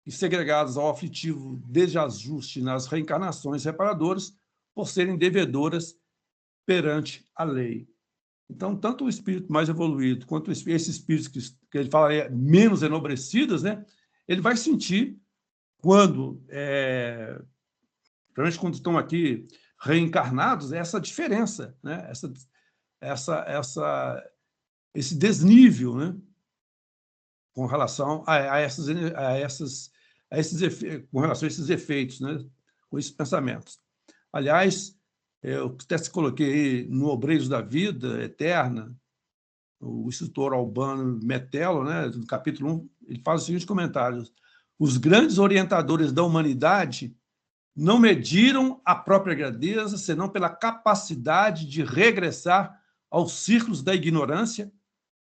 E segregadas ao aflitivo desajuste nas reencarnações reparadoras, por serem devedoras perante a lei. Então, tanto o espírito mais evoluído quanto esses espíritos que ele fala menos enobrecidos, né? Ele vai sentir quando, principalmente quando estão aqui reencarnados, essa diferença, né? Esse desnível, né? Com relação com relação a esses efeitos, né? Com esses pensamentos. Aliás, eu até coloquei aí no Obreiros da Vida Eterna, o instrutor Albano Metello, né? No capítulo 1, ele faz o seguinte comentário: os grandes orientadores da humanidade não mediram a própria grandeza, senão pela capacidade de regressar aos círculos da ignorância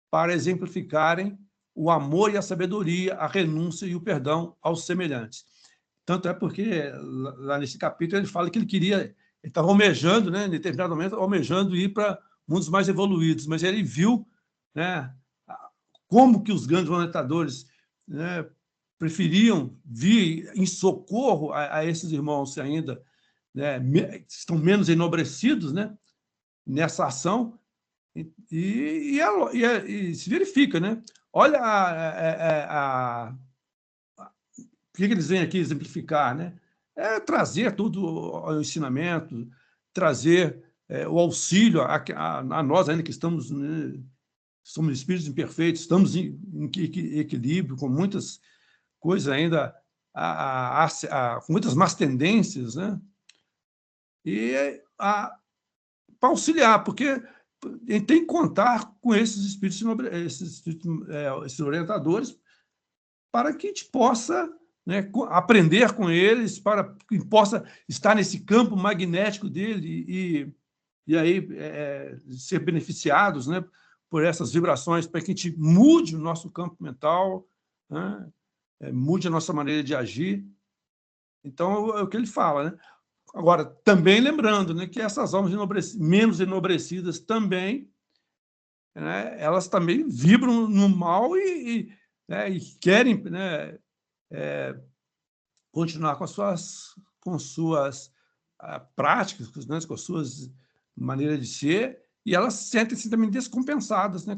para exemplificarem o amor e a sabedoria, a renúncia e o perdão aos semelhantes. Tanto é porque, lá nesse capítulo, ele fala que ele estava almejando, né, em determinado momento, almejando ir para mundos mais evoluídos, mas ele viu, né, como que os grandes orientadores, né, preferiam vir em socorro a esses irmãos que ainda, né, estão menos enobrecidos, né, nessa ação, e se verifica, né? Olha o que eles vêm aqui exemplificar, né? Trazer todo o ensinamento, trazer o auxílio a nós ainda que estamos, né, somos espíritos imperfeitos, estamos em equilíbrio, com muitas coisas ainda, com muitas más tendências, né? E para auxiliar, porque tem que contar com esses espíritos esses orientadores, para que a gente possa, né, aprender com eles, para que possa estar nesse campo magnético dele e aí ser beneficiados, né, por essas vibrações, para que a gente mude o nosso campo mental, né, mude a nossa maneira de agir. Então, é o que ele fala, né? Agora, também lembrando, né, que essas almas menos enobrecidas também, né, elas também vibram no mal né, e querem, né, continuar com suas práticas, né, com as suas maneiras de ser, e elas sentem-se também descompensadas, né,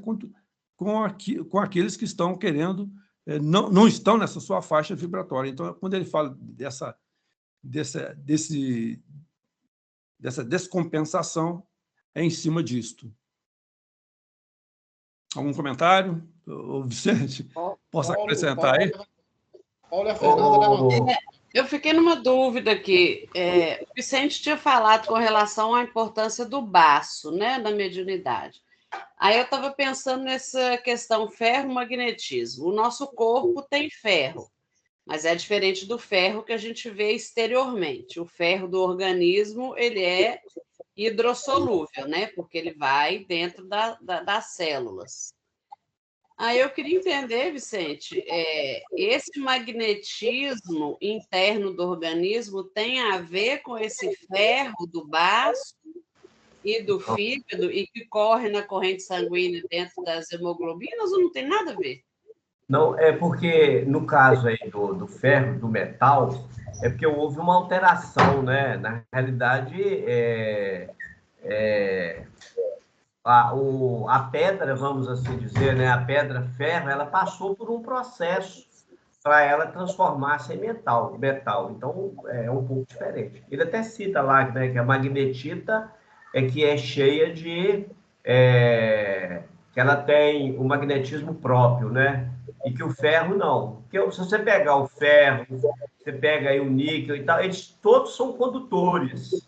com aqueles que estão querendo, não estão nessa sua faixa vibratória. Então, quando ele fala dessa descompensação, é em cima disto. Algum comentário? Ô, Vicente, posso acrescentar aí? Paulo e a Fernanda levantou. Eu fiquei numa dúvida aqui. O Vicente tinha falado com relação à importância do baço, né, na mediunidade. Aí eu estava pensando nessa questão ferro-magnetismo. O nosso corpo tem ferro, mas é diferente do ferro que a gente vê exteriormente. O ferro do organismo, ele é hidrossolúvel, né, porque ele vai dentro das células. Aí eu queria entender, Vicente, esse magnetismo interno do organismo tem a ver com esse ferro do baço e do fígado e que corre na corrente sanguínea dentro das hemoglobinas ou não tem nada a ver? Não, é porque, no caso aí do ferro, do metal, é porque houve uma alteração, né? Na realidade, a pedra, vamos assim dizer, né? A pedra ferro, ela passou por um processo para ela transformar-se em metal. Então, é um pouco diferente. Ele até cita lá, né, que a magnetita que é cheia de... que ela tem o magnetismo próprio, né? E que o ferro não. Porque se você pegar o ferro, você pega aí o níquel e tal, eles todos são condutores.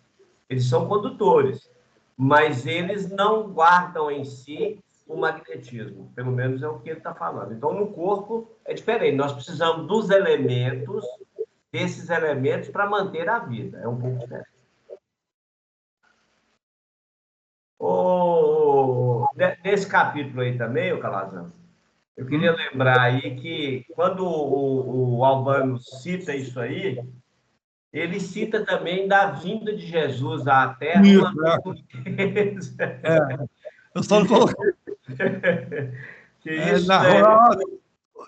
Eles são condutores, mas eles não guardam em si o magnetismo. Pelo menos é o que ele está falando. Então, no corpo é diferente. Nós precisamos dos elementos, desses elementos, para manter a vida. É um pouco diferente. Nesse capítulo aí também, o Calazans, eu queria lembrar aí que quando o Albano cita isso aí, ele cita também da vinda de Jesus à Terra. Eu só não coloquei. Que isso,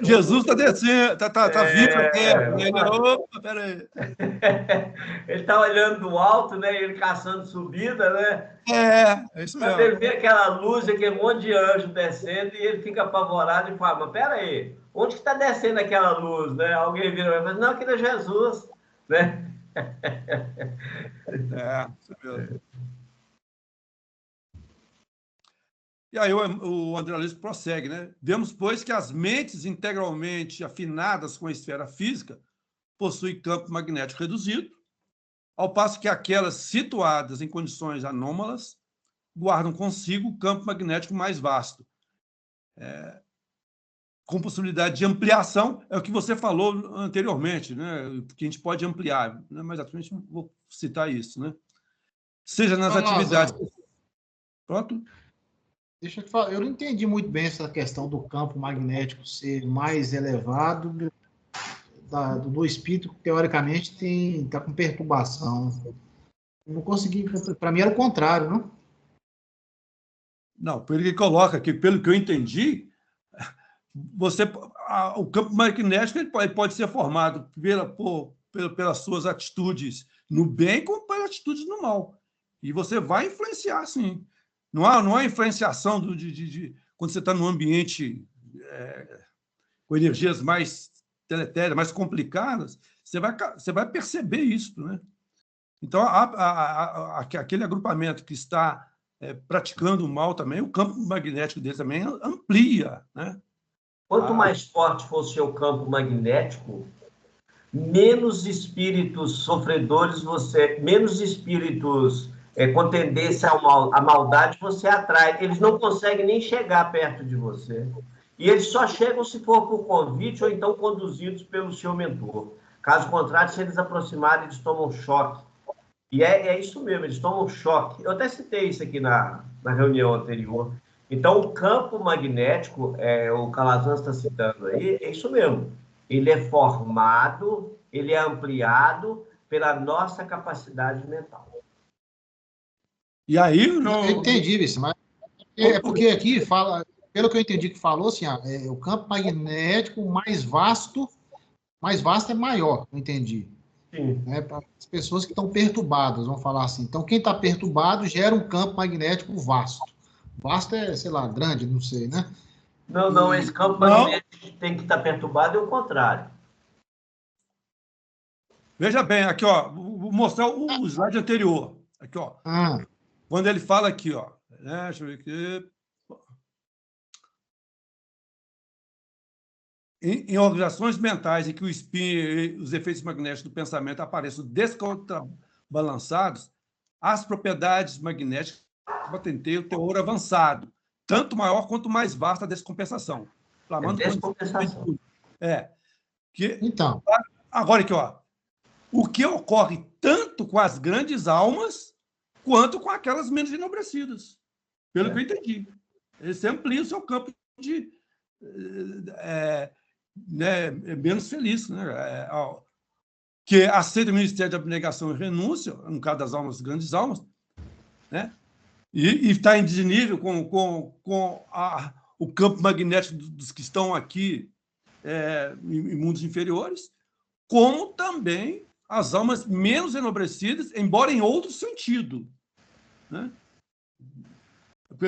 Jesus está descendo, está vindo à Terra. Opa, peraí. Ele está olhando do alto, né? Ele caçando subida, né? É isso mesmo. Quando ele vê aquela luz, aquele monte de anjo descendo, e ele fica apavorado e fala, mas peraí, onde que está descendo aquela luz, né? Alguém vira e fala, não, aquilo é Jesus, né? Isso mesmo. E aí o André Luiz prossegue, né? Vemos, pois, que as mentes integralmente afinadas com a esfera física possuem campo magnético reduzido, ao passo que aquelas situadas em condições anômalas guardam consigo o campo magnético mais vasto, com possibilidade de ampliação, é o que você falou anteriormente, né? Que a gente pode ampliar, né? Mas atualmente vou citar isso, né? Seja nas atividades... Pronto? Deixa eu te falar, eu não entendi muito bem essa questão do campo magnético ser mais elevado do espírito que, teoricamente, está com perturbação. Eu não consegui, para mim era o contrário, não? Não, pelo que ele coloca aqui, pelo que eu entendi, o campo magnético ele pode ser formado pelas suas atitudes no bem como pelas atitudes no mal. E você vai influenciar, sim. Não há influenciação quando você está num ambiente com energias mais deletérias, mais complicadas, você vai perceber isso, né? Então, aquele agrupamento que está praticando o mal também, o campo magnético dele também amplia, né? Quanto mais forte for o seu campo magnético, menos espíritos sofredores menos espíritos com tendência à maldade você atrai. Eles não conseguem nem chegar perto de você. E eles só chegam se for por convite ou então conduzidos pelo seu mentor. Caso contrário, se eles aproximarem, eles tomam choque. E é isso mesmo, eles tomam choque. Eu até citei isso aqui na reunião anterior. Então, o campo magnético, o Calazans está citando aí, é isso mesmo. Ele é formado, ele é ampliado pela nossa capacidade mental. E aí, Eu entendi, Vicente, mas é porque aqui fala, pelo que eu entendi que falou, assim, o campo magnético mais vasto é maior, eu entendi. Sim. Né, para as pessoas que estão perturbadas, vamos falar assim. Então, quem está perturbado gera um campo magnético vasto. Vasto é, sei lá, grande, não sei, né? Não, esse campo magnético tem que estar perturbado, é o contrário. Veja bem, aqui, ó, vou mostrar o slide anterior. Aqui, ó. Quando ele fala aqui, ó, né, deixa eu ver aqui. Em organizações mentais em que o spin e os efeitos magnéticos do pensamento apareçam descontrabalançados, as propriedades magnéticas patenteiam o teor avançado, tanto maior quanto mais vasta a descompensação. Descompensação. Então. Agora aqui, ó. O que ocorre tanto com as grandes almas quanto com aquelas menos enobrecidas. Pelo que eu entendi. Esse amplia o seu campo de menos feliz, né? Que aceita o Ministério da Abnegação e Renúncia, no caso das almas, grandes almas, né? E está em desnível com o campo magnético dos que estão aqui em mundos inferiores, como também as almas menos enobrecidas, embora em outro sentido. Né? Porque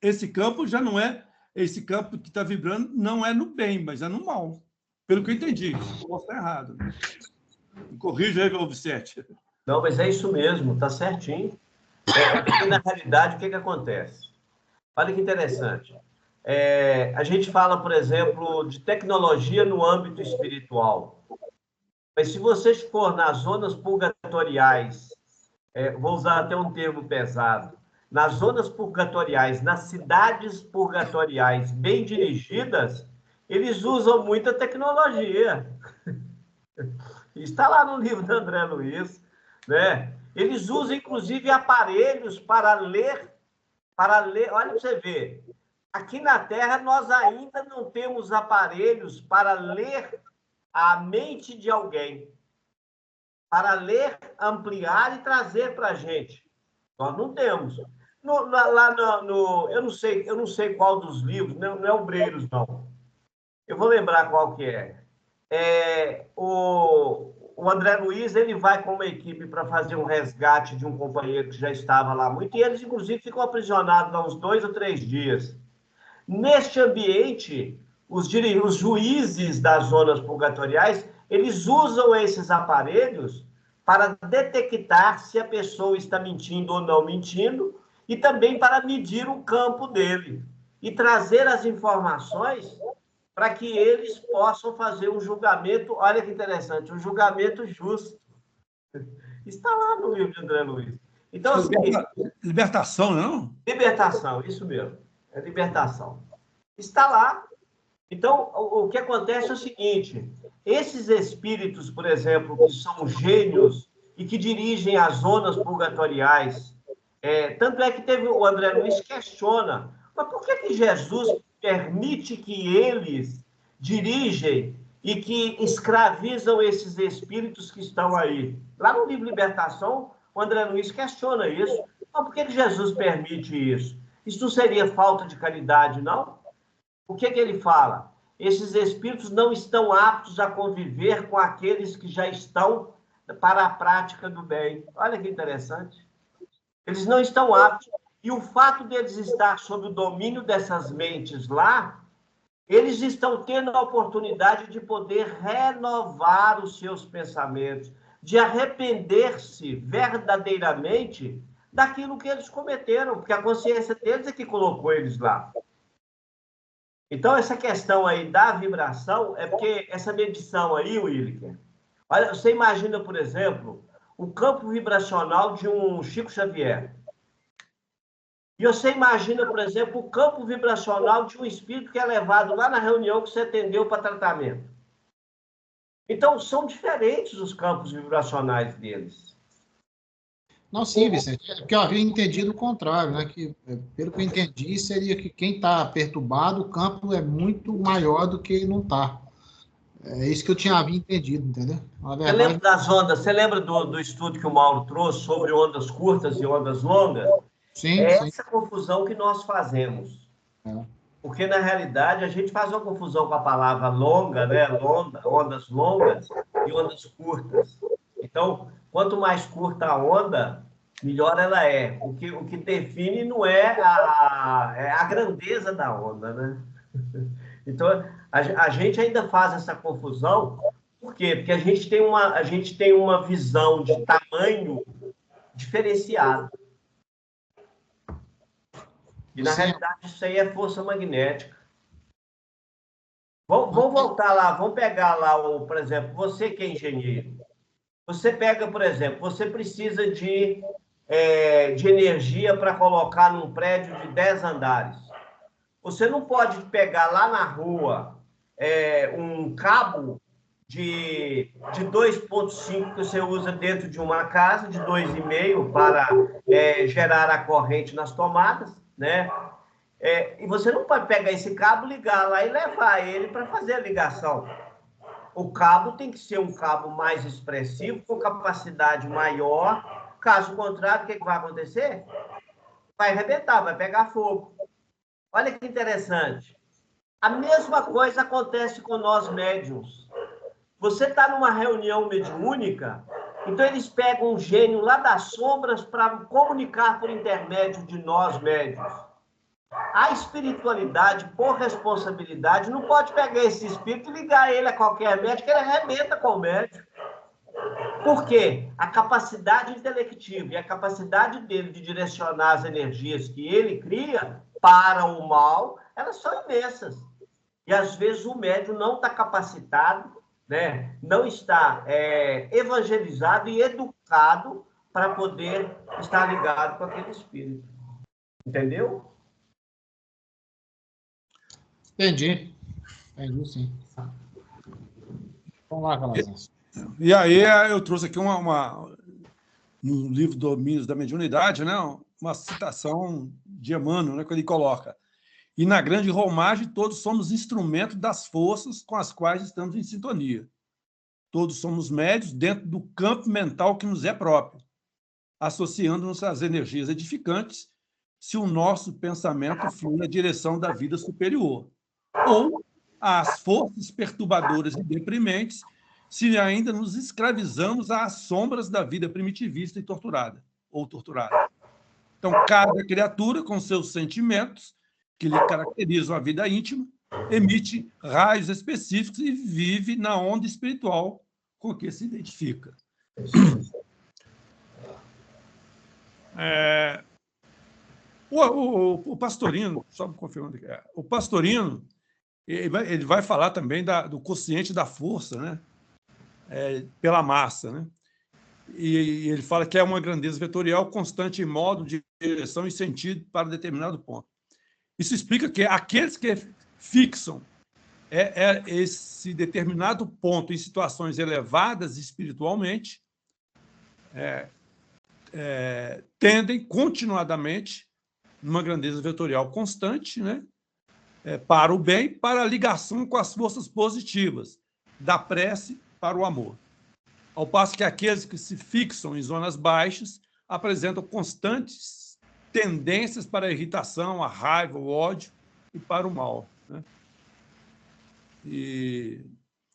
esse campo já não é... Esse campo que está vibrando não é no bem, mas é no mal. Pelo que eu entendi. Posso estar errado. Me corrija aí, Vicente. Não, mas é isso mesmo, está certinho. Porque, na realidade, o que acontece? Olha que interessante. A gente fala, por exemplo, de tecnologia no âmbito espiritual. Mas se você for nas zonas purgatoriais, vou usar até um termo pesado, nas zonas purgatoriais, nas cidades purgatoriais bem dirigidas, eles usam muita tecnologia. Está lá no livro do André Luiz, né? Eles usam, inclusive, aparelhos para ler. Olha para você ver. Aqui na Terra, nós ainda não temos aparelhos para ler a mente de alguém. Para ler, ampliar e trazer para a gente. Nós não temos. Eu não sei qual dos livros, não é Obreiros, não. Eu vou lembrar qual que é. O André Luiz, ele vai com uma equipe para fazer um resgate de um companheiro que já estava lá muito, e eles, inclusive, ficam aprisionados há uns 2 ou 3 dias. Neste ambiente, os juízes das zonas purgatoriais, eles usam esses aparelhos para detectar se a pessoa está mentindo ou não mentindo, e também para medir o campo dele e trazer as informações para que eles possam fazer um julgamento, olha que interessante, um julgamento justo. Está lá no livro de André Luiz. Então, assim, libertação, não? Libertação, isso mesmo. É libertação. Está lá. Então, o que acontece é o seguinte, esses espíritos, por exemplo, que são gênios e que dirigem as zonas purgatoriais, tanto é que o André Luiz questiona, mas por que Jesus permite que eles dirigem e que escravizam esses espíritos que estão aí? Lá no livro Libertação, o André Luiz questiona isso. Mas por que Jesus permite isso? Isso não seria falta de caridade, não? O que ele fala? Esses espíritos não estão aptos a conviver com aqueles que já estão para a prática do bem. Olha que interessante. Eles não estão aptos. E o fato deles estar sob o domínio dessas mentes lá, eles estão tendo a oportunidade de poder renovar os seus pensamentos, de arrepender-se verdadeiramente daquilo que eles cometeram, porque a consciência deles é que colocou eles lá. Então, essa questão aí da vibração, é porque essa medição aí, Wilker, olha, você imagina, por exemplo, o campo vibracional de um Chico Xavier. E você imagina, por exemplo, o campo vibracional de um espírito que é levado lá na reunião que você atendeu para tratamento. Então, são diferentes os campos vibracionais deles. Não, sim, Vicente. É porque eu havia entendido o contrário, né? Que, pelo que eu entendi, seria que quem está perturbado, o campo é muito maior do que não está. É isso que eu tinha entendido, entendeu? Na Você verdade, lembra das ondas? Você lembra do estudo que o Mauro trouxe sobre ondas curtas e ondas longas? sim, É sim. essa confusão que nós fazemos. É. Porque, na realidade, a gente faz uma confusão com a palavra longa, né? Ondas longas e ondas curtas. Então, quanto mais curta a onda, melhor ela é. O que define não é a grandeza da onda, né? Então, a gente ainda faz essa confusão. Por quê? Porque a gente tem uma visão de tamanho diferenciado. E, na Sim. realidade, isso aí é força magnética. Vamos voltar lá, vamos pegar lá, por exemplo, você que é engenheiro. Você pega, por exemplo, você precisa de energia para colocar num prédio de 10 andares. Você não pode pegar lá na rua um cabo de 2,5 que você usa dentro de uma casa, de 2,5 para gerar a corrente nas tomadas, né? E você não pode pegar esse cabo, ligar lá e levar ele para fazer a ligação. O cabo tem que ser um cabo mais expressivo, com capacidade maior. Caso contrário, o que vai acontecer? Vai arrebentar, vai pegar fogo. Olha que interessante. A mesma coisa acontece com nós médiums. Você está numa reunião mediúnica, então eles pegam um gênio lá das sombras para comunicar por intermédio de nós médiums. A espiritualidade, por responsabilidade, não pode pegar esse espírito e ligar ele a qualquer médico, ele arrebenta com o médico. Por quê? A capacidade intelectiva e a capacidade dele de direcionar as energias que ele cria para o mal, elas são imensas. E, às vezes, o médium não está capacitado, né? Não está evangelizado e educado para poder estar ligado com aquele espírito. Entendeu? Entendi. Entendi, sim. Vamos lá, Calazans. E aí eu trouxe aqui no livro Domínios da Mediunidade, né, uma citação de Emmanuel, né, que ele coloca: e na grande romagem todos somos instrumentos das forças com as quais estamos em sintonia. Todos somos médios dentro do campo mental que nos é próprio, associando-nos às energias edificantes se o nosso pensamento flui na direção da vida superior, ou às forças perturbadoras e deprimentes se ainda nos escravizamos às sombras da vida primitivista e torturada, ou torturada. Então, cada criatura, com seus sentimentos, que lhe caracterizam a vida íntima, emite raios específicos e vive na onda espiritual com que se identifica. O Pastorino, só me confirmando aqui, o Pastorino, ele vai falar também do quociente da força, né? Pela massa, né? E ele fala que é uma grandeza vetorial constante em modo, de direção e sentido para determinado ponto. Isso explica que aqueles que fixam esse determinado ponto em situações elevadas espiritualmente tendem continuadamente numa grandeza vetorial constante, né? Para o bem, para a ligação com as forças positivas, da prece para o amor. Ao passo que aqueles que se fixam em zonas baixas apresentam constantes tendências para a irritação, a raiva, o ódio e para o mal, né? E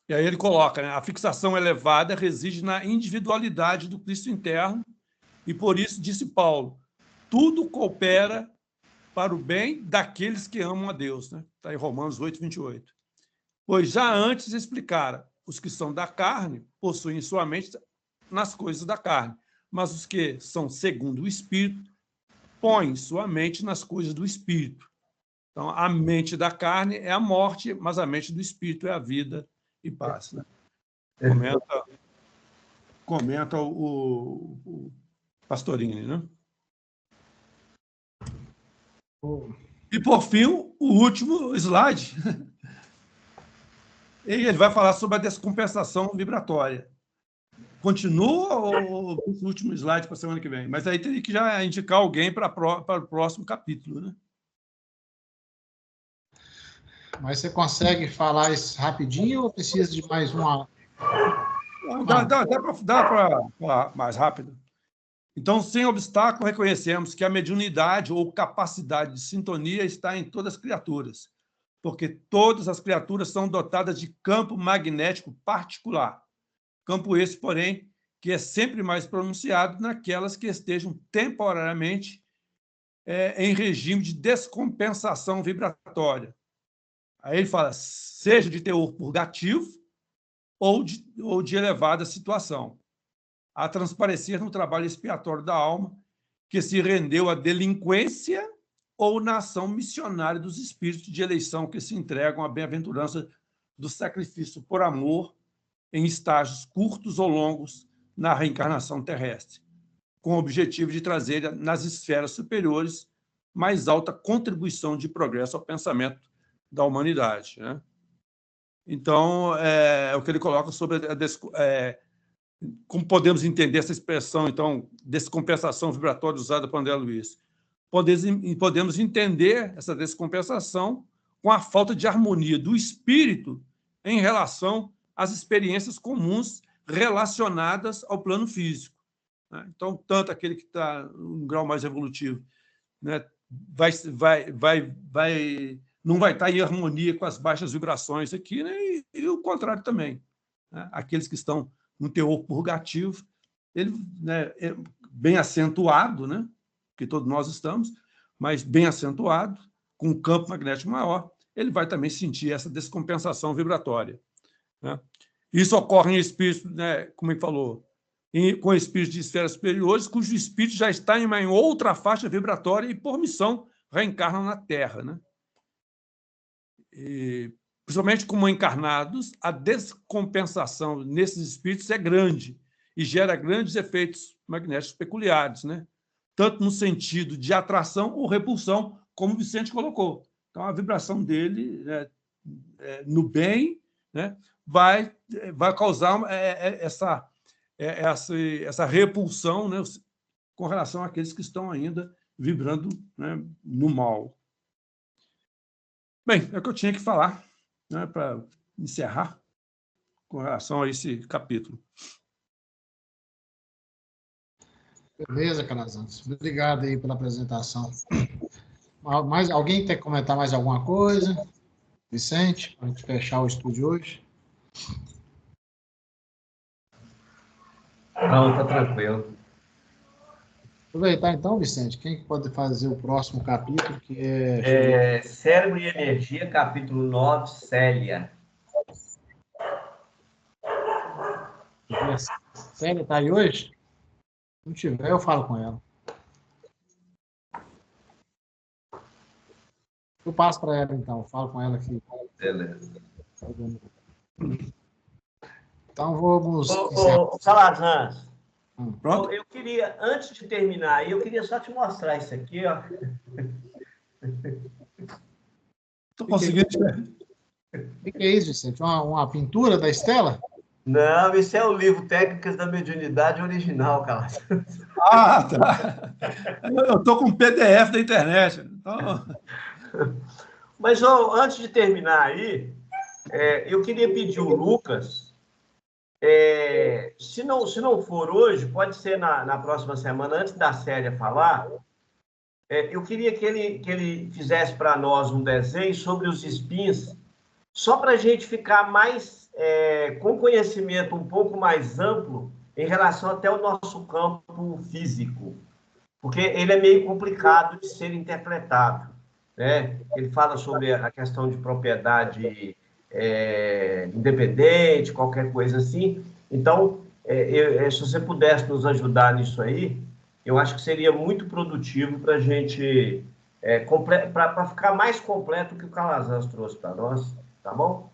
aí ele coloca, né, a fixação elevada reside na individualidade do Cristo interno e, por isso, disse Paulo, tudo coopera para o bem daqueles que amam a Deus. Né? Está em Romanos 8, 28. Pois já antes explicara, os que são da carne possuem sua mente nas coisas da carne, mas os que são segundo o Espírito põem sua mente nas coisas do Espírito. Então, a mente da carne é a morte, mas a mente do Espírito é a vida e paz. Né? Comenta o Pastorini, né? E, por fim, o último slide. Ele vai falar sobre a descompensação vibratória. Continua ou o último slide para a semana que vem? Mas aí teria que já indicar alguém para o próximo capítulo, né? Mas você consegue falar isso rapidinho ou precisa de mais uma? Dá para falar mais rápido. Então, sem obstáculo, reconhecemos que a mediunidade ou capacidade de sintonia está em todas as criaturas, porque todas as criaturas são dotadas de campo magnético particular. Campo esse, porém, que é sempre mais pronunciado naquelas que estejam temporariamente em regime de descompensação vibratória. Aí ele fala, seja de teor purgativo ou de elevada situação, a transparecer no trabalho expiatório da alma, que se rendeu à delinquência ou na ação missionária dos espíritos de eleição que se entregam à bem-aventurança do sacrifício por amor em estágios curtos ou longos na reencarnação terrestre, com o objetivo de trazer nas esferas superiores mais alta contribuição de progresso ao pensamento da humanidade. Né? Então, é o que ele coloca sobre como podemos entender essa expressão, então, descompensação vibratória usada por André Luiz? Podemos entender essa descompensação com a falta de harmonia do espírito em relação às experiências comuns relacionadas ao plano físico. Né? Então, tanto aquele que está num grau mais evolutivo, né, não vai estar em harmonia com as baixas vibrações aqui, né, e o contrário também. Né? Aqueles que estão no teor purgativo, ele, né, é bem acentuado, né, que todos nós estamos, mas bem acentuado, com um campo magnético maior, ele vai também sentir essa descompensação vibratória. Né? Isso ocorre em espíritos, né, como ele falou, com espíritos de esferas superiores, cujo espírito já está em outra faixa vibratória e, por missão, reencarnam na Terra. Né? E, principalmente como encarnados, a descompensação nesses espíritos é grande e gera grandes efeitos magnéticos peculiares, né? Tanto no sentido de atração ou repulsão, como o Vicente colocou. Então, a vibração dele, né, no bem, né, vai causar essa repulsão, né, com relação àqueles que estão ainda vibrando, né, no mal. Bem, é o que eu tinha que falar, né, para encerrar com relação a esse capítulo. Beleza, Calazans. Obrigado aí pela apresentação. Alguém quer comentar mais alguma coisa? Vicente, para a gente fechar o estúdio hoje. Não, tá tranquilo. Aproveitar então, Vicente, quem pode fazer o próximo capítulo, que Cérebro e Energia, capítulo 9, Célia. Célia está aí hoje? Se não tiver, eu falo com ela. Eu passo para ela, então. Eu falo com ela aqui. Beleza. Então, vamos... Calazans, Pronto? eu queria, antes de terminar, eu queria só te mostrar isso aqui, ó. Estou conseguindo. O que é isso, Vicente? Uma pintura da Estela? Não, esse é o livro Técnicas da Mediunidade original, Calazans. Ah, tá. Eu estou com PDF da internet. Então... Mas, antes de terminar aí, eu queria pedir o Lucas, se não for hoje, pode ser na próxima semana, antes da Célia falar, eu queria que ele fizesse para nós um desenho sobre os spins, só para a gente ficar mais com conhecimento um pouco mais amplo em relação até ao nosso campo físico, porque ele é meio complicado de ser interpretado. Né? Ele fala sobre a questão de propriedade independente, qualquer coisa assim. Então, se você pudesse nos ajudar nisso aí, eu acho que seria muito produtivo para a gente, para ficar mais completo o que o Calazans trouxe para nós, tá bom?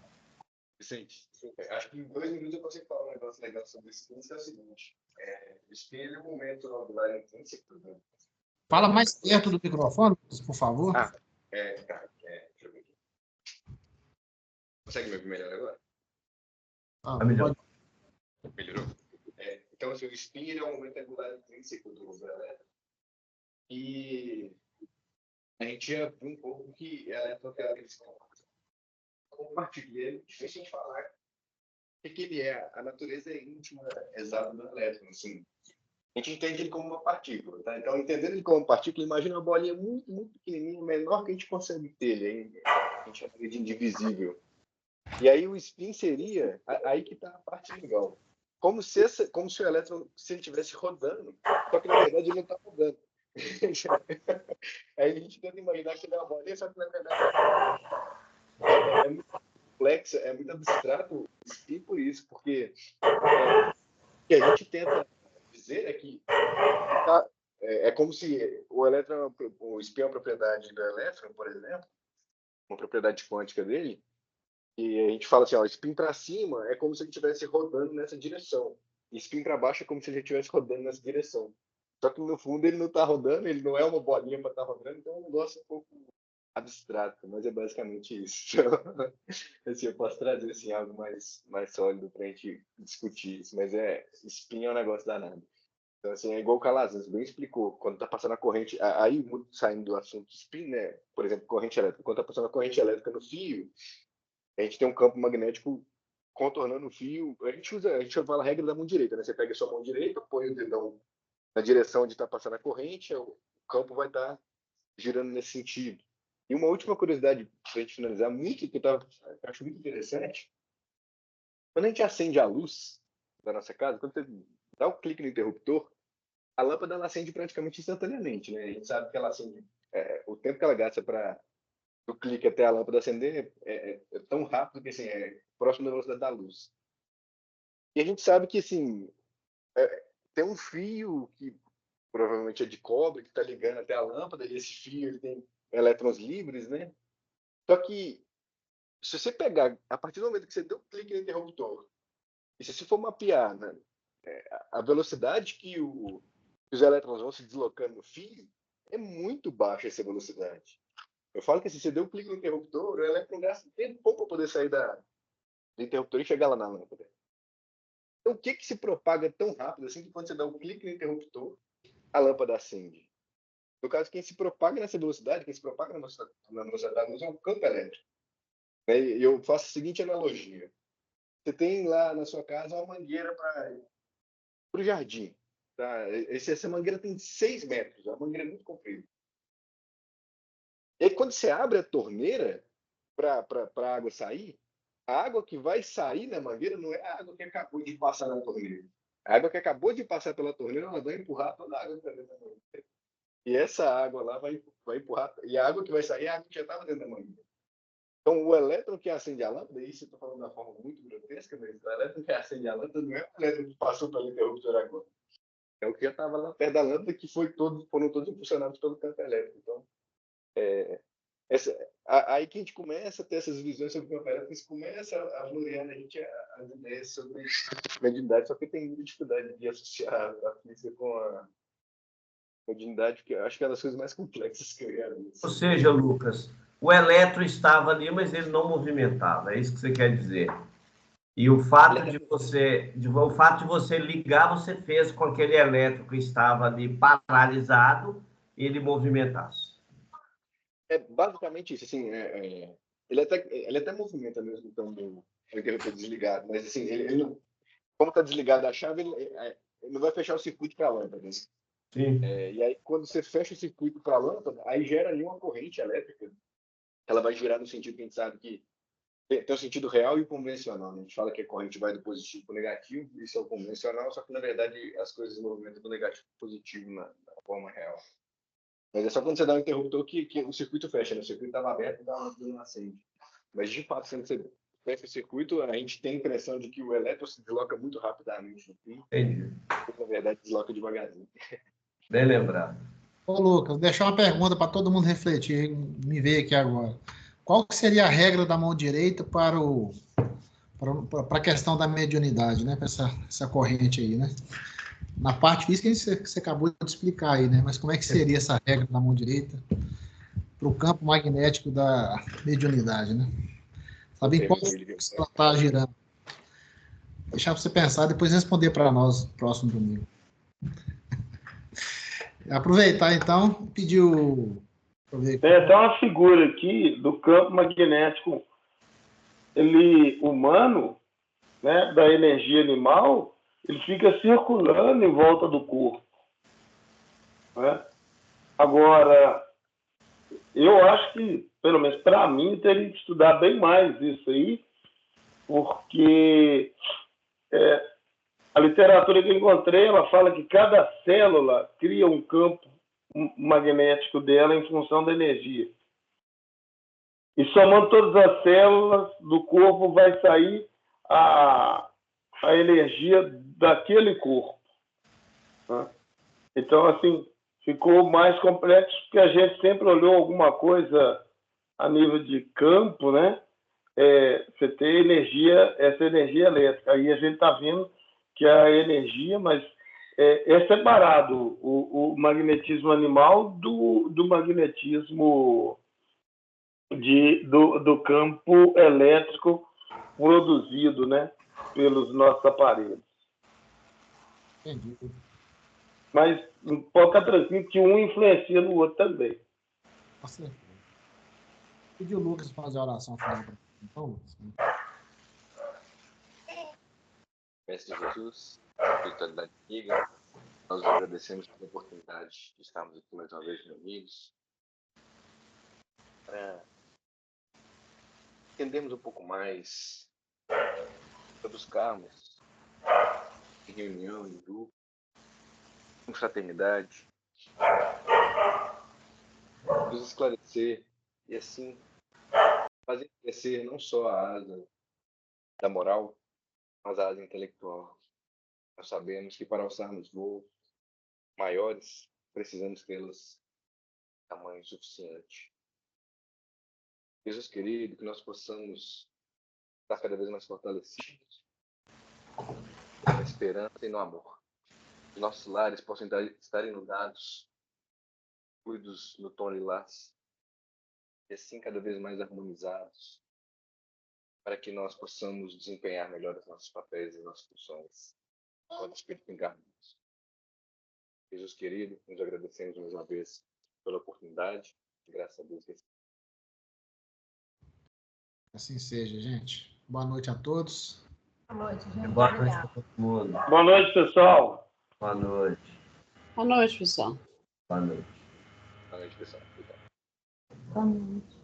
Vicente, acho que em 2 minutos eu consigo falar um negócio legal sobre esse que é o seguinte: espelho o momento nodular intrínseco. Fala mais perto do microfone, por favor. Tá. Deixa eu ver aqui. Consegue me ouvir melhor agora? Melhor. Melhorou? Então, assim, o spin é um momento angular intrínseco do elétron. E a gente já viu um pouco que elétron tem aqueles como partícula. E é difícil a gente falar o que ele é. A natureza é íntima, exata do elétron. Assim. A gente entende ele como uma partícula. Tá? Então, entendendo ele como uma partícula, imagina uma bolinha muito, muito pequenininha, menor que a gente consegue ter. A gente chama de indivisível. E aí o spin seria... Aí que está a parte legal. Como se o elétron, se ele estivesse rodando, só que, na verdade, ele não está rodando. Aí a gente tenta imaginar que ele é uma bolinha, só que, na verdade, é muito complexo, é muito abstrato o spin por isso, porque o que a gente tenta dizer é que é como se o elétron, o spin é uma propriedade do elétron, por exemplo, uma propriedade quântica dele, e a gente fala assim, ó, spin para cima é como se ele estivesse rodando nessa direção, e spin para baixo é como se ele estivesse rodando nessa direção. Só que no fundo ele não está rodando, ele não é uma bolinha para estar rodando, então é um negócio um pouco abstrato, mas é basicamente isso. Então, assim, eu posso trazer assim, algo mais sólido para a gente discutir isso, mas spin é um negócio danado. Então, assim, é igual o Calazans bem explicou, quando está passando a corrente, aí saindo do assunto spin, né? Por exemplo, corrente elétrica, quando está passando a corrente elétrica no fio, a gente tem um campo magnético contornando o fio, a gente fala a regra da mão direita, né? Você pega a sua mão direita, põe o dedão na direção onde está passando a corrente, o campo vai estar girando nesse sentido. E uma última curiosidade, para a gente finalizar, que eu acho muito interessante, quando a gente acende a luz da nossa casa, quando você dá o clique no interruptor, a lâmpada ela acende praticamente instantaneamente, né? A gente sabe que ela acende, o tempo que ela gasta do clique até a lâmpada acender é tão rápido que assim, é próximo da velocidade da luz. E a gente sabe que assim, tem um fio que provavelmente é de cobre, que está ligando até a lâmpada, e esse fio ele tem elétrons livres, né? Só que, se você pegar, a partir do momento que você deu um clique no interruptor, e se você for mapear, né, a velocidade que os elétrons vão se deslocando no fio, é muito baixa essa velocidade. Eu falo que se você deu um clique no interruptor, o elétron gasta tempo para poder sair do interruptor e chegar lá na lâmpada. Então, o que se propaga tão rápido assim que quando você dá um clique no interruptor, a lâmpada acende? No caso, quem se propaga nessa velocidade, quem se propaga na velocidade da luz é um campo elétrico. E eu faço a seguinte analogia. Você tem lá na sua casa uma mangueira para o jardim. Tá? Essa mangueira tem 6 metros, é uma mangueira muito comprida. E aí, quando você abre a torneira para a água sair, a água que vai sair na mangueira não é a água que acabou de passar na torneira. A água que acabou de passar pela torneira, ela vai empurrar toda a água para dentro da mangueira. E essa água lá vai empurrar, e a água que vai sair é a água que já estava dentro da mangueira. Então, o elétron que acende a lâmpada, isso eu estou falando de uma forma muito grotesca, mas o elétron que acende a lâmpada não é o elétron que passou pelo interruptor agora. É o que já estava lá perto da lâmpada, que foram todos impulsionados pelo campo elétrico. Então, aí que a gente começa a ter essas visões sobre o campo elétrico, começa a florear na gente as ideias sobre mediunidade, só que tem muita dificuldade de associar a física com a mediunidade, porque eu acho que é uma das coisas mais complexas que eu ia ver. Ou seja, Lucas, o elétron estava ali, mas ele não movimentava, é isso que você quer dizer. E o fato de você ligar, você fez com que aquele elétron que estava ali paralisado, ele movimentasse. É basicamente isso, assim, ele até movimenta mesmo quando o interruptor desligado, mas assim, ele não, como está desligado a chave, ele não vai fechar o circuito para a lâmpada. Né? Sim. E aí, quando você fecha o circuito para a lâmpada, aí gera ali uma corrente elétrica, ela vai girar no sentido que a gente sabe que tem um sentido real e convencional. Né? A gente fala que a corrente vai do positivo para o negativo, isso é o convencional, só que, na verdade, as coisas se movimentam do negativo para o positivo na forma real. Mas é só quando você dá um interruptor que o circuito fecha, né? O circuito estava aberto e não acende. Mas, de fato, quando você fecha o circuito, a gente tem a impressão de que o elétron se desloca muito rapidamente no fim. Entendi. Na verdade, desloca devagarzinho. Bem lembrado. Ô, Lucas, vou deixar uma pergunta para todo mundo refletir, me veio aqui agora. Qual seria a regra da mão direita para a questão da mediunidade, né? Para essa corrente aí, né? Na parte física, você acabou de explicar aí, né? Mas como é que seria essa regra da mão direita para o campo magnético da mediunidade, né? Saber em qual fluxo ela está girando. Deixar você pensar, depois responder para nós no próximo domingo. Aproveitar, então, pedir Tem até uma figura aqui do campo magnético humano, né, da energia animal, ele fica circulando em volta do corpo, né? Agora, eu acho que, pelo menos para mim, teria que estudar bem mais isso aí, porque a literatura que eu encontrei, ela fala que cada célula cria um campo magnético dela em função da energia. E somando todas as células do corpo vai sair a energia daquele corpo, né? Então, assim, ficou mais complexo porque a gente sempre olhou alguma coisa a nível de campo, né? Você tem energia, essa energia elétrica. Aí a gente está vendo que a energia, mas é separado o magnetismo animal do magnetismo do campo elétrico produzido, né, pelos nossos aparelhos. Entendi. Mas pode ficar tranquilo que um influencia no outro também. Nossa. Pediu o Lucas fazer a oração final. Então, Lucas. Mestre Jesus, espiritualidade amiga, nós agradecemos pela oportunidade de estarmos aqui mais uma vez reunidos para entendermos um pouco mais, para buscarmos em reunião, em grupo, com fraternidade, nos esclarecer e assim fazer crescer não só a asa da moral, mas a asa intelectual. Nós sabemos que para alçarmos voos maiores, precisamos tê-las tamanho suficiente. Jesus querido, que nós possamos estar cada vez mais fortalecidos na esperança e no amor. Que nossos lares possam estar inundados, fluidos no tom lilás, e assim cada vez mais harmonizados, para que nós possamos desempenhar melhor os nossos papéis e nossas funções enquanto espírito encarnados. Jesus querido, nos agradecemos mais uma vez pela oportunidade, graças a Deus. Assim seja, gente. Boa noite a todos. Boa noite, gente. Boa noite Obrigada. para todo mundo. Boa noite, pessoal. Boa noite. Boa noite, pessoal. Boa noite. Boa noite, pessoal. Obrigado. Boa noite.